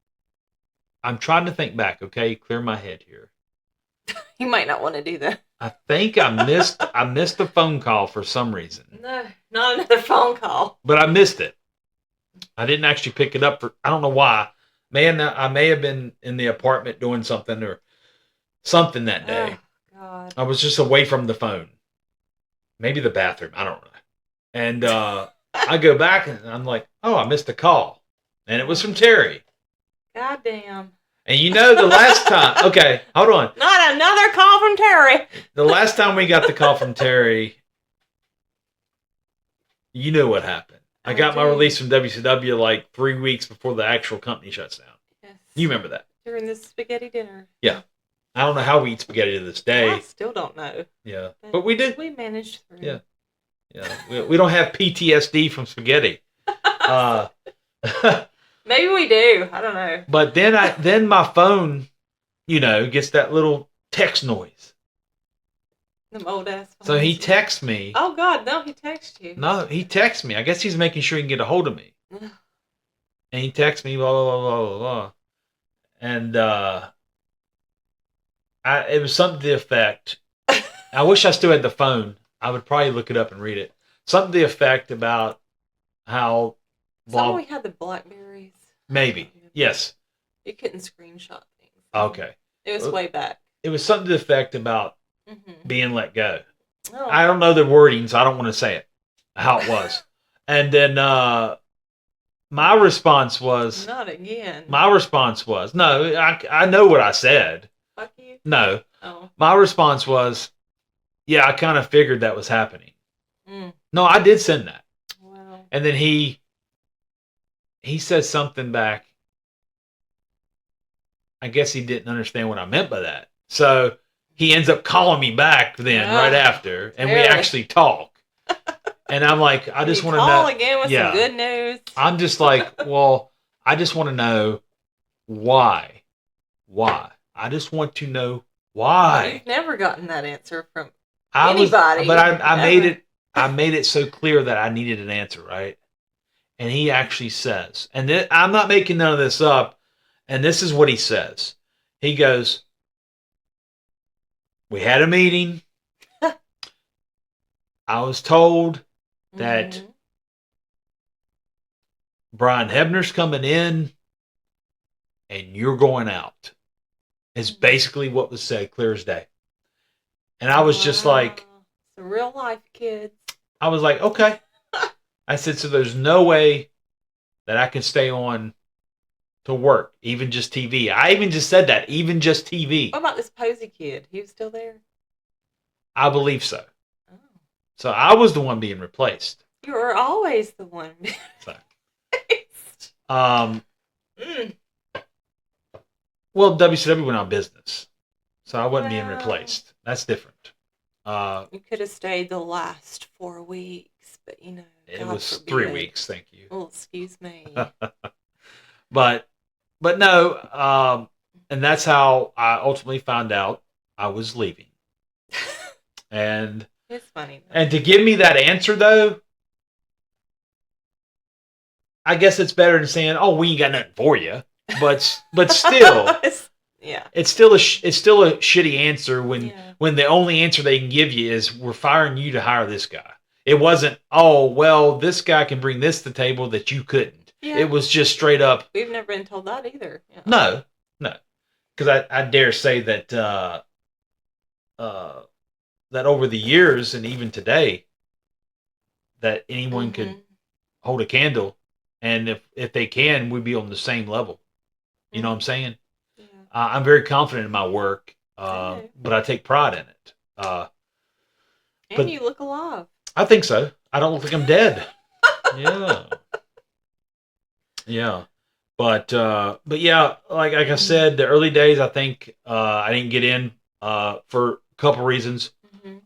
I'm trying to think back. Okay, clear my head here. You might not want to do that. I think I missed a phone call for some reason. No, not another phone call. But I missed it. I didn't actually pick it up I don't know why. Man, I may have been in the apartment doing something or something that day. Oh, God. I was just away from the phone. Maybe the bathroom. I don't know. And I go back and I'm like, oh, I missed a call. And it was from Terry. God damn. And you know, the last time, okay, hold on. Not another call from Terry. The last time we got the call from Terry, you know what happened. I got my release from WCW like 3 weeks before the actual company shuts down. Yes. You remember that? During this spaghetti dinner. Yeah. I don't know how we eat spaghetti to this day. I still don't know. Yeah. But we did. We managed through. Yeah. Yeah. We don't have PTSD from spaghetti. Maybe we do. I don't know. But then my phone, gets that little text noise. Them old ass phones. So he texts me. Oh God, no, he texted you. No, he texts me. I guess he's making sure he can get a hold of me. And he texts me, blah, blah, blah, blah, blah. And it was something to the effect. I wish I still had the phone. I would probably look it up and read it. Something to the effect about how... Some we had the Blackberries. Maybe. Yes. You couldn't screenshot things. Okay. It was way back. It was something to the effect about being let go. Oh. I don't know the wording, so I don't want to say it, how it was. And then my response was... Not again. My response was... No, I know what I said. Fuck you? No. Oh. My response was, yeah, I kind of figured that was happening. No, I did send that. Wow. And then he said something back. I guess he didn't understand what I meant by that. So he ends up calling me back then right after, and we actually talk. And I'm like, I just want to know. Call again with some good news. I'm just like, well, I just want to know why. Why? I just want to know why. You've never gotten that answer from anybody. But I made it so clear that I needed an answer, right? And he actually says, and I'm not making none of this up, and this is what he says. He goes, we had a meeting. I was told that Brian Hebner's coming in and you're going out. Is basically what was said, clear as day. And I was just like... It's a real life, kids. I was like, okay. I said, so there's no way that I can stay on to work, even just TV. I even just said that, even just TV. What about this Posey kid? He was still there? I believe so. Oh. So I was the one being replaced. You were always the one being replaced. Well, WCW went out of business. So I wasn't being replaced. That's different. You could have stayed the last 4 weeks, but it God was forbid. 3 weeks, thank you. Oh, excuse me. But no, and that's how I ultimately found out I was leaving. And it's funny. And to give me that answer, though, I guess it's better than saying, "Oh, we ain't got nothing for you." But still, it's still a shitty answer when the only answer they can give you is, "We're firing you to hire this guy." It wasn't, "Oh, well, this guy can bring this to the table that you couldn't." Yeah. It was just straight up. We've never been told that either. Yeah. No, because I dare say that that over the years and even today, that anyone could hold a candle, and if they can, we'd be on the same level. You know what I'm saying? Yeah. I'm very confident in my work, but I take pride in it. And you look alive. I think so. I don't look like I'm dead. Yeah. Yeah. But yeah, like I said, the early days, I think I didn't get in for a couple reasons.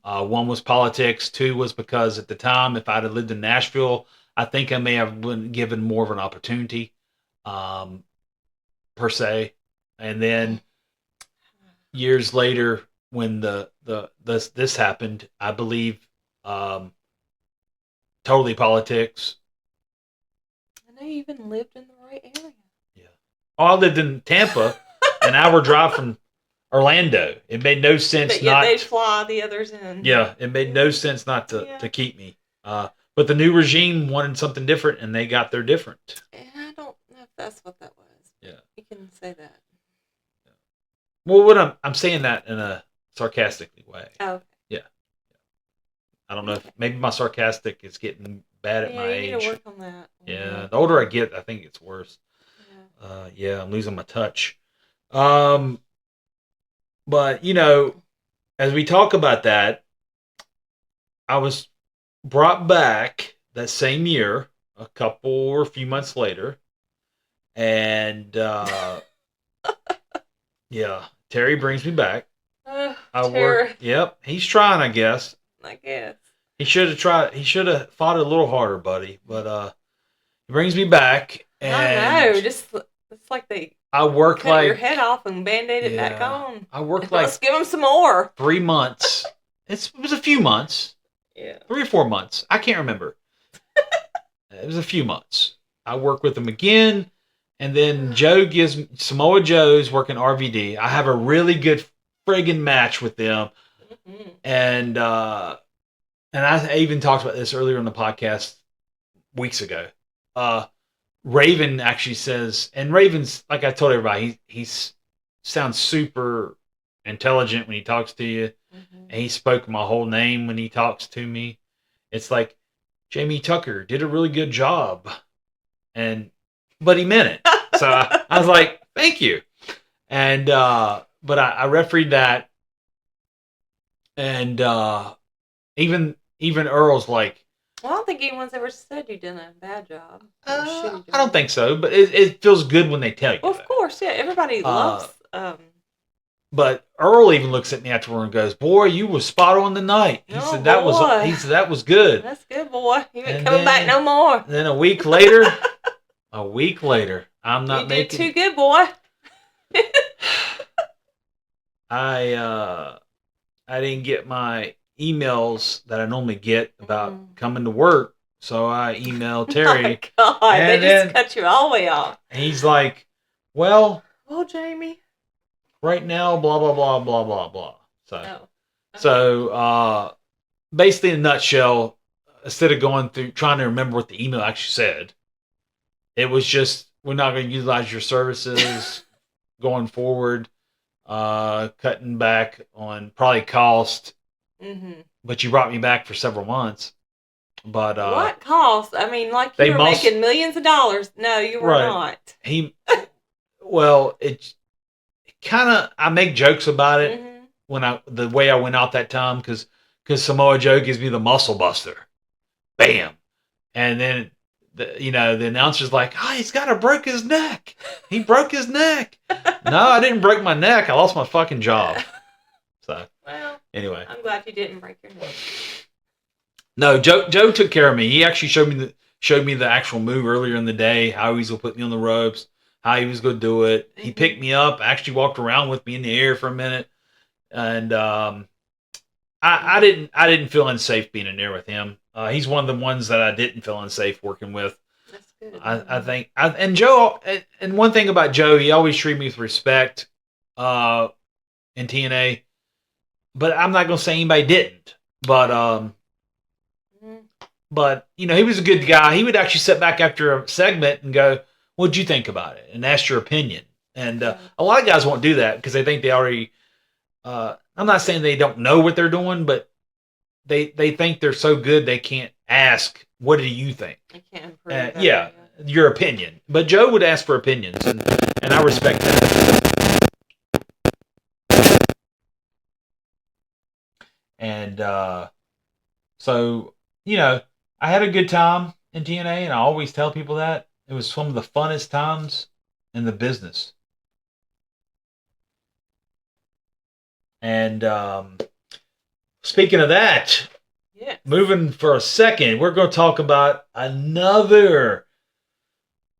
One was politics. Two was because at the time, if I'd have lived in Nashville, I think I may have been given more of an opportunity, per se. And then years later, when this happened, I believe totally politics. I know you even lived in the right area. Yeah. Oh, I lived in Tampa, an hour drive from Orlando. It made no sense not. They'd fly the others in. Yeah, it made no sense not to keep me. But the new regime wanted something different, and they got their different. I don't know if that's what that was. Yeah. can say that. Well, what I'm saying that in a sarcastically way. Oh. Yeah. I don't know if maybe my sarcastic is getting bad at my you age. need to work on that. Yeah, the older I get, I think it's worse. Yeah. I'm losing my touch. But as we talk about that, I was brought back that same year, a couple or a few months later, and yeah, Terry brings me back. I work. Yep, he's trying, I guess. I guess he should have tried. He should have fought it a little harder, buddy. But he brings me back, and I know. Just it's like they. I work cut like your head off and band-aid it back on. I worked like let's give them some more. 3 months. It was a few months. Yeah. 3 or 4 months. I can't remember. It was a few months. I work with him again, and then Samoa Joe's working RVD. I have a really good friggin' match with them, and I even talked about this earlier in the podcast weeks ago. Raven actually says, and Raven's, like I told everybody, he sounds super intelligent when he talks to you. And he spoke my whole name when he talks to me. It's like, Jamie Tucker did a really good job. But he meant it. So I was like, thank you. And, but I refereed that. And even Earl's like, well, I don't think anyone's ever said you did a bad job. I don't think so, but it feels good when they tell you. Well, of course, yeah. Everybody loves. But Earl even looks at me afterward and goes, "Boy, you was spot on tonight." He said that was good. That's good, boy. You ain't coming back no more. Then a week later, I'm not making. You did too good, boy. I didn't get my emails that I normally get about coming to work, so I emailed Terry. Oh my God, they just cut you all the way off. He's like, "Well, Jamie, right now, blah blah blah blah blah blah." So basically, in a nutshell, instead of going through trying to remember what the email actually said, it was just, we're not going to utilize your services going forward. Cutting back on probably cost, but you brought me back for several months. But what cost? I mean, like you were making millions of dollars. No, you were not. It kind of, I make jokes about it when the way I went out that time because Samoa Joe gives me the muscle buster, bam, and then the announcer's like, "Oh, he's got to broke his neck. He broke his neck." No, I didn't break my neck. I lost my fucking job. So, anyway, I'm glad you didn't break your neck. No, Joe took care of me. He actually showed me the actual move earlier in the day, how he was gonna put me on the ropes, how he was gonna do it. He picked me up, actually walked around with me in the air for a minute, and I didn't feel unsafe being in there with him. He's one of the ones that I didn't feel unsafe working with. That's good. I think, and Joe, and one thing about Joe, he always treated me with respect in TNA, but I'm not going to say anybody didn't. But he was a good guy. He would actually sit back after a segment and go, "What'd you think about it?" and ask your opinion. And a lot of guys won't do that because they think they already. I'm not saying they don't know what they're doing, but they think they're so good they can't ask, "What do you think?" I can't improve your opinion. But Joe would ask for opinions, and I respect that. And so, I had a good time in TNA, and I always tell people that. It was some of the funnest times in the business. And speaking of that, moving for a second, we're going to talk about another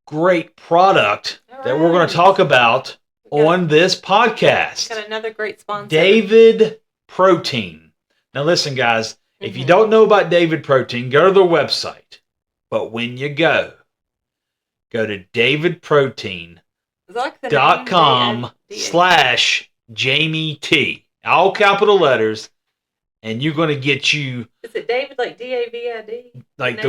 great product that we're going to talk about on this podcast. Got another great sponsor. David Protein. Now listen, guys, if you don't know about David Protein, go to their website. But when you go to davidprotein.com/Jamie T. All capital letters, and you're going to get you. Is it David like D-A-V-I-D? Like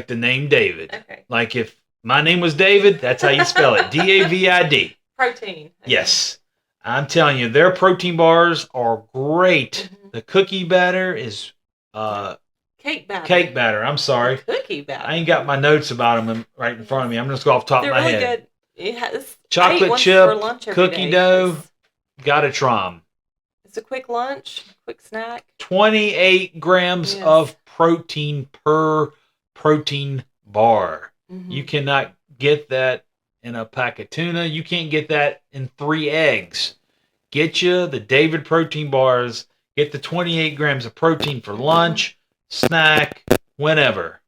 the name David. Okay. Like if my name was David, that's how you spell it. D-A-V-I-D. Protein. Yes. I'm telling you, their protein bars are great. Mhm. The cookie batter is Cake batter. cake batter. I'm sorry. Cookie batter. I ain't got my notes about them right in front of me. I'm just going off the top They're of my really head. good. It has Chocolate chip, cookie dough, gotta try 'em. It's a quick lunch, quick snack. 28 grams of protein per protein bar. Mm-hmm. You cannot get that in a pack of tuna. You can't get that in 3 eggs. Get you the David protein bars. Get the 28 grams of protein for lunch, snack, whenever.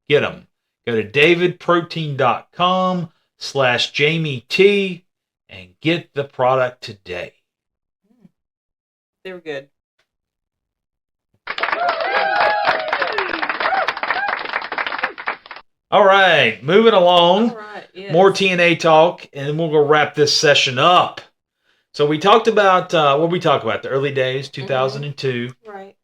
Get them. Go to davidprotein.com/JamieT and get the product today. They were good. All right, moving along. All right, yes. More TNA talk, and then we'll go wrap this session up. So we talked about, what we talk about? The early days, 2002. Right.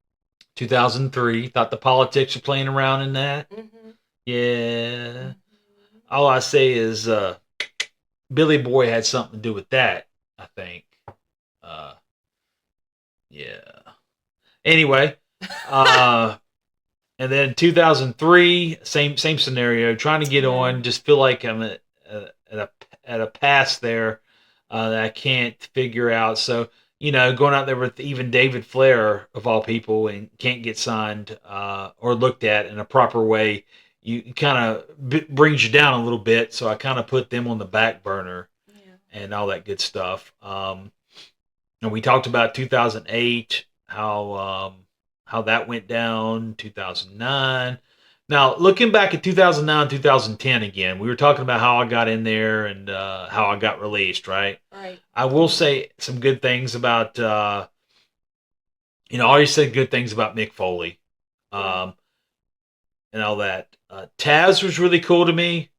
2003. Thought the politics were playing around in that. Mm-hmm. Yeah. Mm-hmm. All I say is Billy Boy had something to do with that, I think. Yeah. Anyway, and then 2003, same scenario. Trying to get on, just feel like I'm at a pass there that I can't figure out. So going out there with even David Flair of all people and can't get signed or looked at in a proper way. You kind of brings you down a little bit. So I kind of put them on the back burner and all that good stuff. And we talked about 2008, how that went down, 2009. Now, looking back at 2009, 2010 again, we were talking about how I got in there and how I got released, right? Right. I will say some good things about, I always said good things about Mick Foley and all that. Taz was really cool to me.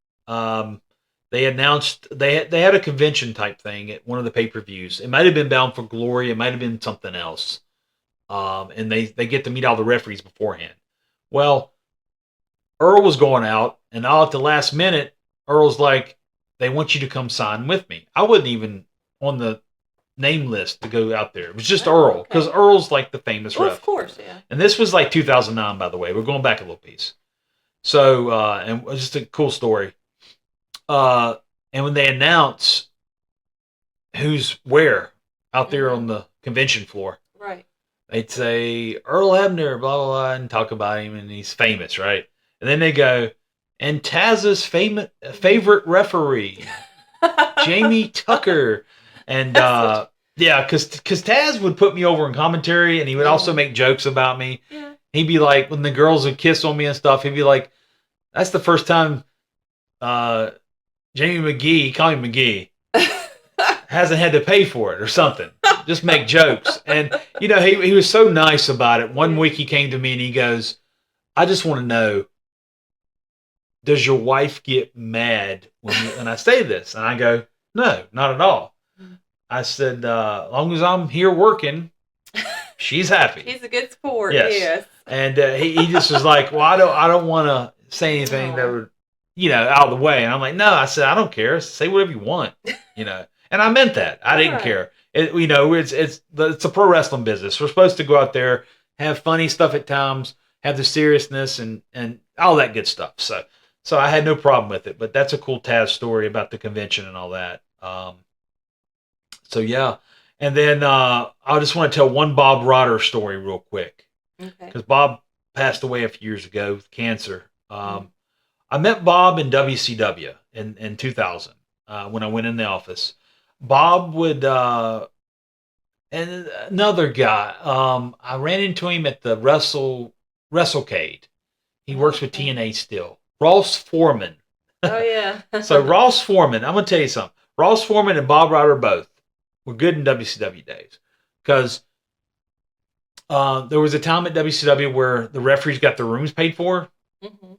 They announced they had a convention type thing at one of the pay-per-views. It might have been Bound for Glory. It might have been something else. And they get to meet all the referees beforehand. Well, Earl was going out, and all at the last minute, Earl's like, they want you to come sign with me. I wasn't even on the name list to go out there. It was just Earl, because Earl's like the famous ref. Of course, yeah. And this was like 2009, by the way. We're going back a little piece. So, and it was just a cool story. And when they announce who's where out there on the convention floor, right, they'd say Earl Hebner, blah blah blah, and talk about him, and he's famous, right? And then they go, and Taz's favorite referee, Jamie Tucker, and yeah, because Taz would put me over in commentary, and he would also make jokes about me. Yeah. He'd be like, when the girls would kiss on me and stuff, he'd be like, that's the first time Jamie McGee, call him McGee, hasn't had to pay for it or something. Just make jokes. And, he was so nice about it. One week he came to me and he goes, I just want to know, does your wife get mad when I say this? And I go, no, not at all. I said, as long as I'm here working, she's happy. He's a good sport. Yes. And he just was like, well, I don't want to say anything that would, out of the way. And I'm like, no, I said, I don't care. Say whatever you want, And I meant that. I didn't care. It's a pro wrestling business. We're supposed to go out there, have funny stuff at times, have the seriousness and all that good stuff. So I had no problem with it, but that's a cool Taz story about the convention and all that. So yeah. And then I just want to tell one Bob Rotter story real quick. Okay. Because Bob passed away a few years ago with cancer. I met Bob in WCW in 2000 when I went in the office. Bob would, and another guy, I ran into him at the WrestleCade. He works with TNA still. Ross Foreman. Oh, yeah. So Ross Foreman, I'm going to tell you something. Ross Foreman and Bob Ryder both were good in WCW days. Because there was a time at WCW where the referees got their rooms paid for,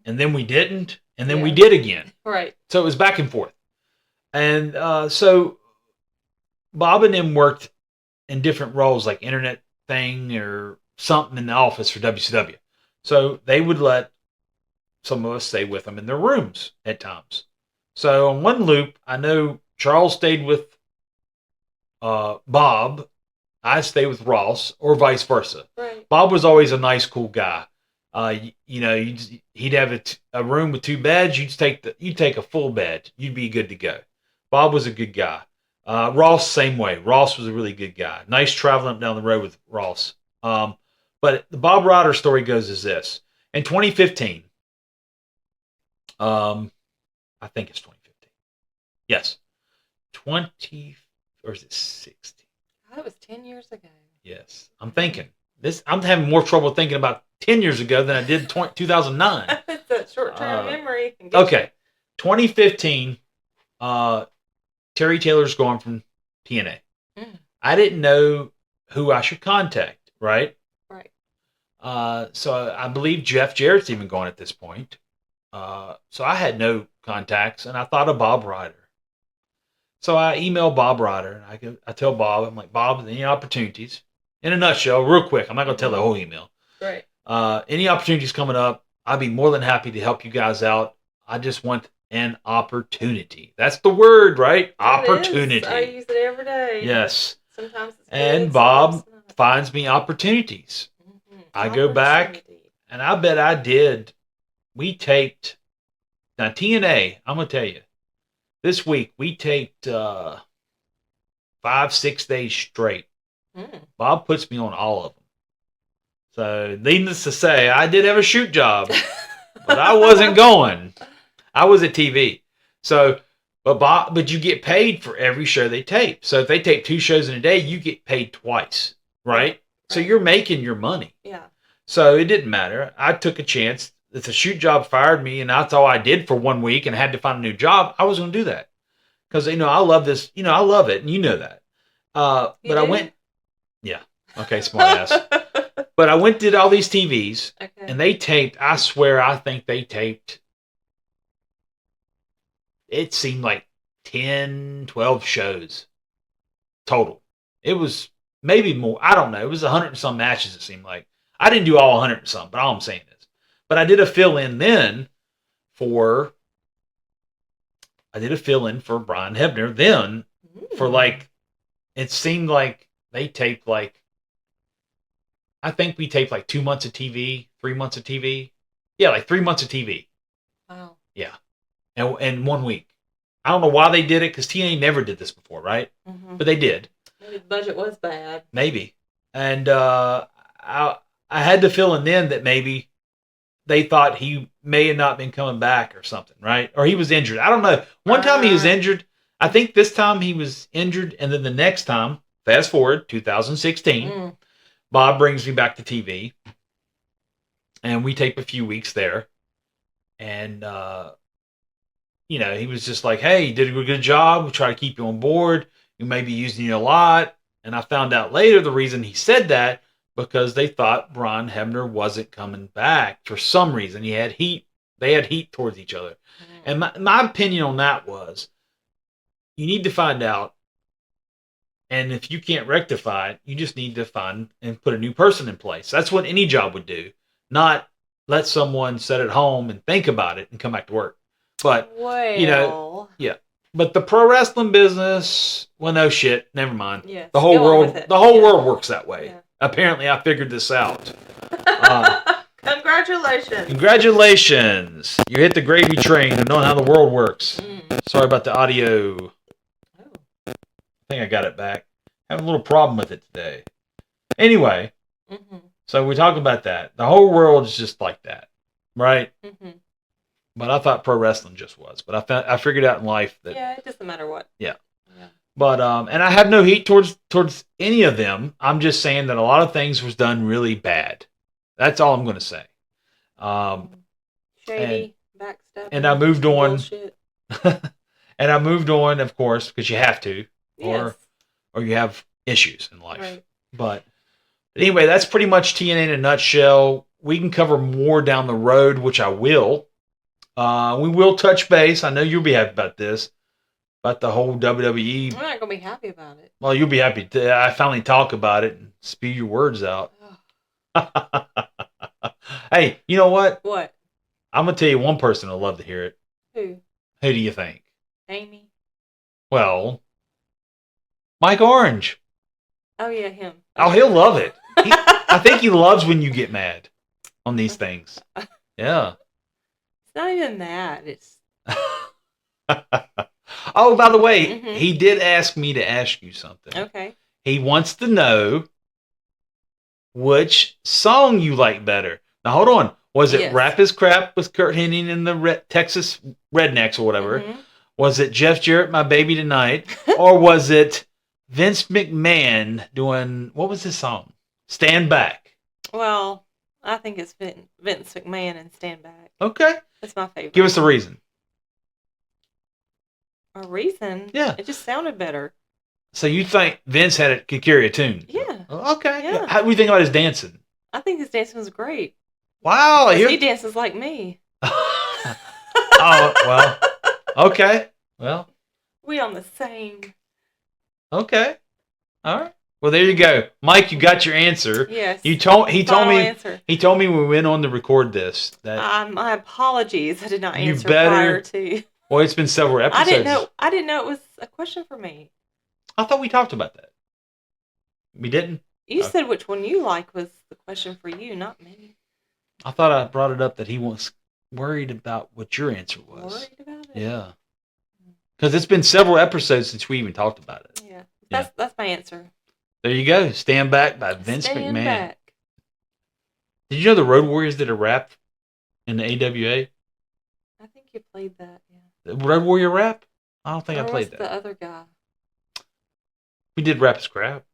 and then we didn't, and then we did again. Right. So it was back and forth. And so Bob and them worked in different roles, like internet thing or something in the office for WCW. So they would let some of us stay with them in their rooms at times. So on one loop, I know Charles stayed with Bob, I stay with Ross, or vice versa. Right. Bob was always a nice, cool guy. He'd have a room with 2 beds. You'd take a full bed. You'd be good to go. Bob was a good guy. Ross, same way. Ross was a really good guy. Nice traveling up down the road with Ross. But the Bob Ryder story goes as this: in 2015, I think it's 2015. Yes, 20 or is it 16? That was 10 years ago. Yes, I'm thinking this. I'm having more trouble thinking about 10 years ago than I did 2009. It's a short-term memory. Okay, 2015. Terry Taylor's gone from TNA. Mm. I didn't know who I should contact. Right. Right. So I believe Jeff Jarrett's even gone at this point. So I had no contacts, and I thought of Bob Ryder. So I emailed Bob Ryder, and I tell Bob, I'm like, Bob, any opportunities? In a nutshell, real quick, I'm not going to tell the whole email. Right. Any opportunities coming up, I'd be more than happy to help you guys out. I just want an opportunity. That's the word, right? Opportunity. I use it every day. Yes. Sometimes it's And good, Bob sometimes not. finds me opportunities. Mhm. I go back, Opportunity. and I bet I did. We taped. Now, TNA, I'm going to tell you, this week we taped 5-6 days straight. Mm. Bob puts me on all of them. So, needless to say, I did have a shoot job, but I wasn't going. I was at TV. So, but you get paid for every show they tape. So, if they tape 2 shows in a day, you get paid twice, right? So, you're making your money. Yeah. So, it didn't matter. I took a chance. If the shoot job fired me and that's all I did for 1 week and had to find a new job, I was going to do that. Because, I love this. I love it. And you know that. But I went. Yeah. Okay, smart ass. But I went did all these TVs. Okay. And they taped, I swear, I think they taped, it seemed like 10, 12 shows total. It was maybe more. I don't know. It was 100 and some matches, it seemed like. I didn't do all 100 and some, but all I'm saying is. But I did a fill-in then for Brian Hebner then for it seemed like they taped I think we taped 2 months of TV, 3 months of TV. Yeah, 3 months of TV. Wow. Yeah. And 1 week. I don't know why they did it because TNA never did this before, right? Mm-hmm. But they did. Maybe the budget was bad. Maybe. And I had to fill in then that maybe they thought he may have not been coming back or something, right? Or he was injured. I don't know. One time he was injured. I think this time he was injured. And then the next time, fast forward, 2016, Bob brings me back to TV. And we tape a few weeks there. And, he was just like, hey, you did a good job. We try to keep you on board. We may be using you a lot. And I found out later the reason he said that because they thought Brian Hebner wasn't coming back for some reason. He had heat. They had heat towards each other. And my opinion on that was you need to find out. And if you can't rectify it, you just need to find and put a new person in place. That's what any job would do. Not let someone sit at home and think about it and come back to work. But, yeah. But the pro wrestling business, well, no shit. Never mind. Yeah, the whole world works that way. Yeah. Apparently, I figured this out. Congratulations. Congratulations. You hit the gravy train of knowing how the world works. Sorry about the audio. Oh. I think I got it back. Having a little problem with it today. Anyway, so we talk about that. The whole world is just like that, right? But I thought pro wrestling just was. But I figured out in life that it doesn't matter what. Yeah. But and I have no heat towards any of them. I'm just saying that a lot of things was done really bad. That's all I'm going to say. Shady, backstabbing, and I moved on. Bullshit. And I moved on, of course, because you have to, Yes. or you have issues in life. Right. But anyway, that's pretty much TNA in a nutshell. We can cover more down the road, which I will. We will touch base. I know you'll be happy about this. About the whole WWE. I'm not going to be happy about it. Well, you'll be happy. I finally talk about it and spew your words out. Hey, you know what? What? I'm going to tell you one person will love to hear it. Who? Who do you think? Amy. Well, Mike Orange. Oh yeah, him. Oh, he'll love it. I think he loves when you get mad on these things. Yeah. It's not even that. It's Oh, by the way, Mhm. he did ask me to ask you something. okay. He wants to know which song you like better. Now, hold on. Was it Yes. Rap is Crap with Kurt Hennig and the Texas Rednecks or whatever? Mhm. Was it Jeff Jarrett, My Baby Tonight? Or was it Vince McMahon doing, what was his song? Stand Back. Well, I think it's Vince McMahon and Stand Back. Okay. That's my favorite. Give us a reason. A reason? Yeah. It just sounded better. So you think Vince could carry a tune? Yeah. Okay. Yeah. How do you think about his dancing? I think his dancing was great. Wow. 'Cause he dances like me. Oh, well. Okay. Well, We on the same. okay. All right. Well, there you go. Mike, you got your answer. Yes. He told Final me answer. he told me when we went on to record this that My apologies. I did not You answer better- prior to. well, it's been several episodes. I didn't know it was a question for me. I thought we talked about that. We didn't? You Okay. said which one you like was the question for you, not me. I thought I brought it up that he was worried about what your answer was. Worried about it? Yeah. Because it's been several episodes since we even talked about it. Yeah. That's my answer. There you go. Stand Back by Vince Stand McMahon. back. Did you know the Road Warriors did a rap in the AWA? I think you played that, yeah. The Road Warrior rap? I don't think Or I played was that. the other guy? We did Rap is Crap.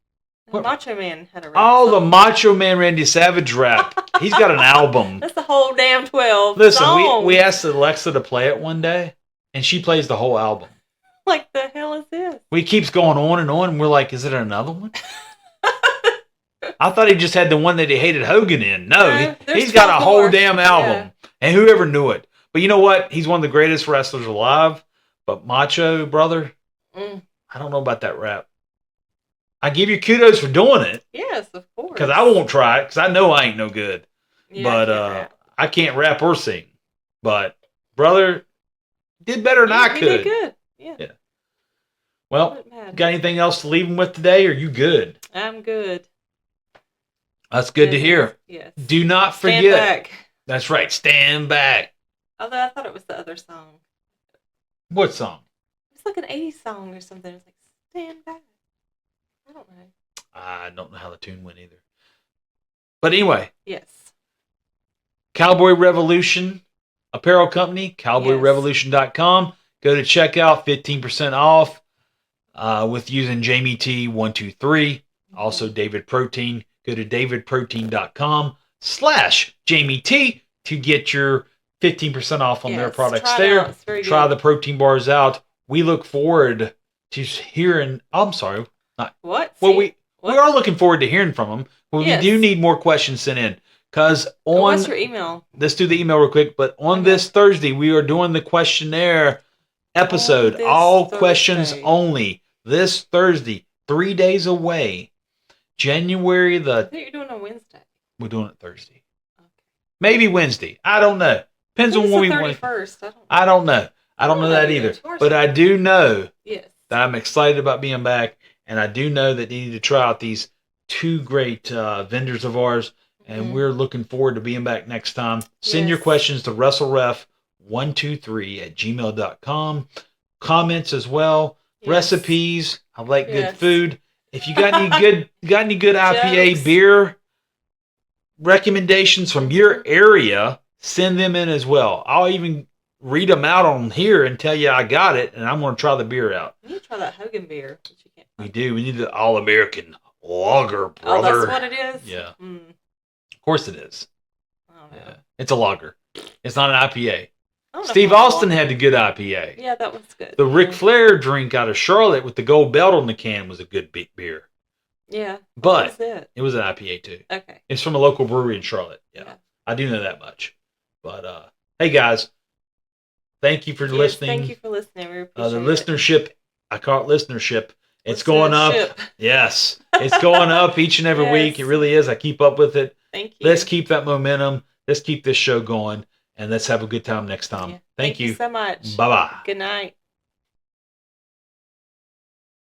What? Macho Man had a rap Oh, the song. Macho Man Randy Savage rap. He's got an album. That's the whole damn 12 Listen, songs. we asked Alexa to play it one day, and she plays the whole album. Like the hell is this? We keeps going on, and we're like, is it another one? I thought he just had the one that he hated Hogan in. No, No, there's he's got a 12 whole more. damn album. And whoever knew it. But you know what? He's one of the greatest wrestlers alive. But Macho, brother, Mm. I don't know about that rap. I give you kudos for doing it, Yes, of course. because I won't try it, because I know I ain't no good. Yeah, But I can't rap. I can't rap or sing. But, brother, did better than I You could. did good. Yeah. Yeah. Well, Wasn't bad. got anything else to leave them with today, or you good? I'm good. That's good to hear. Yes. Do not Stand forget. back. That's right. Stand back. Although I thought it was the other song. What song? It's like an 80s song or something. It's like, stand back. I don't know. I don't know how the tune went either. But anyway, Yes. Cowboy Revolution Apparel Company, cowboyrevolution.com. Go to checkout, 15% off with using Jamie T123. Also, David Protein. Go to davidprotein.com/Jamie T to get your 15% off on their Yes, products try it there. out. It's very Try good. the protein bars out. We look forward to hearing. I'm sorry. What? Well, See? we What? are looking forward to hearing from them. But Yes. we do need more questions sent in. Because What's your email? let's do the email real quick. But on Okay. this Thursday, we are doing the questionnaire episode. On this All questions Thursday. only. This Thursday, 3 days away. January I the. think you're doing a Wednesday. We're doing it Thursday. Okay. Maybe Wednesday. I don't know. Depends on when we want. 31st. I don't know. I don't Oh, know that yeah, either. tomorrow's But I do know Yes. that I'm excited about being back, and I do know that you need to try out these two great vendors of ours, and Mhm. we're looking forward to being back next time. Send your Yes. questions to WrestleRef123@gmail.com. Comments as well. Yes. Recipes. I like good Yes. food. If you got any good IPA Jokes. beer recommendations from your area, send them in as well. I'll even read them out on here and tell you I got it, and I'm going to try the beer out. You need to try that Hogan beer, but you can't. We do. We need the All-American Lager, Oh, brother. that's what it is? Yeah. Mm, Of course it is. I don't know. Yeah. It's a lager. It's not an IPA. I don't know Steve if I'm Austin wrong. had the good IPA. Yeah, that was good. The Ric Flair drink out of Charlotte with the gold belt on the can was a good beer. Yeah. But What was it? it was an IPA too. Okay. It's from a local brewery in Charlotte. Yeah. Yeah. I do know that much. But hey guys, thank you for Yes, listening. Thank you for listening. We appreciate The it. listenership, I call it listenership. It's going up. Listenership. Yes. It's going up each and every Yes. week. It really is. I keep up with it. Thank you. Let's keep that momentum. Let's keep this show going. And let's have a good time next time. Yeah. Thank you. so much. Bye-bye. Good night.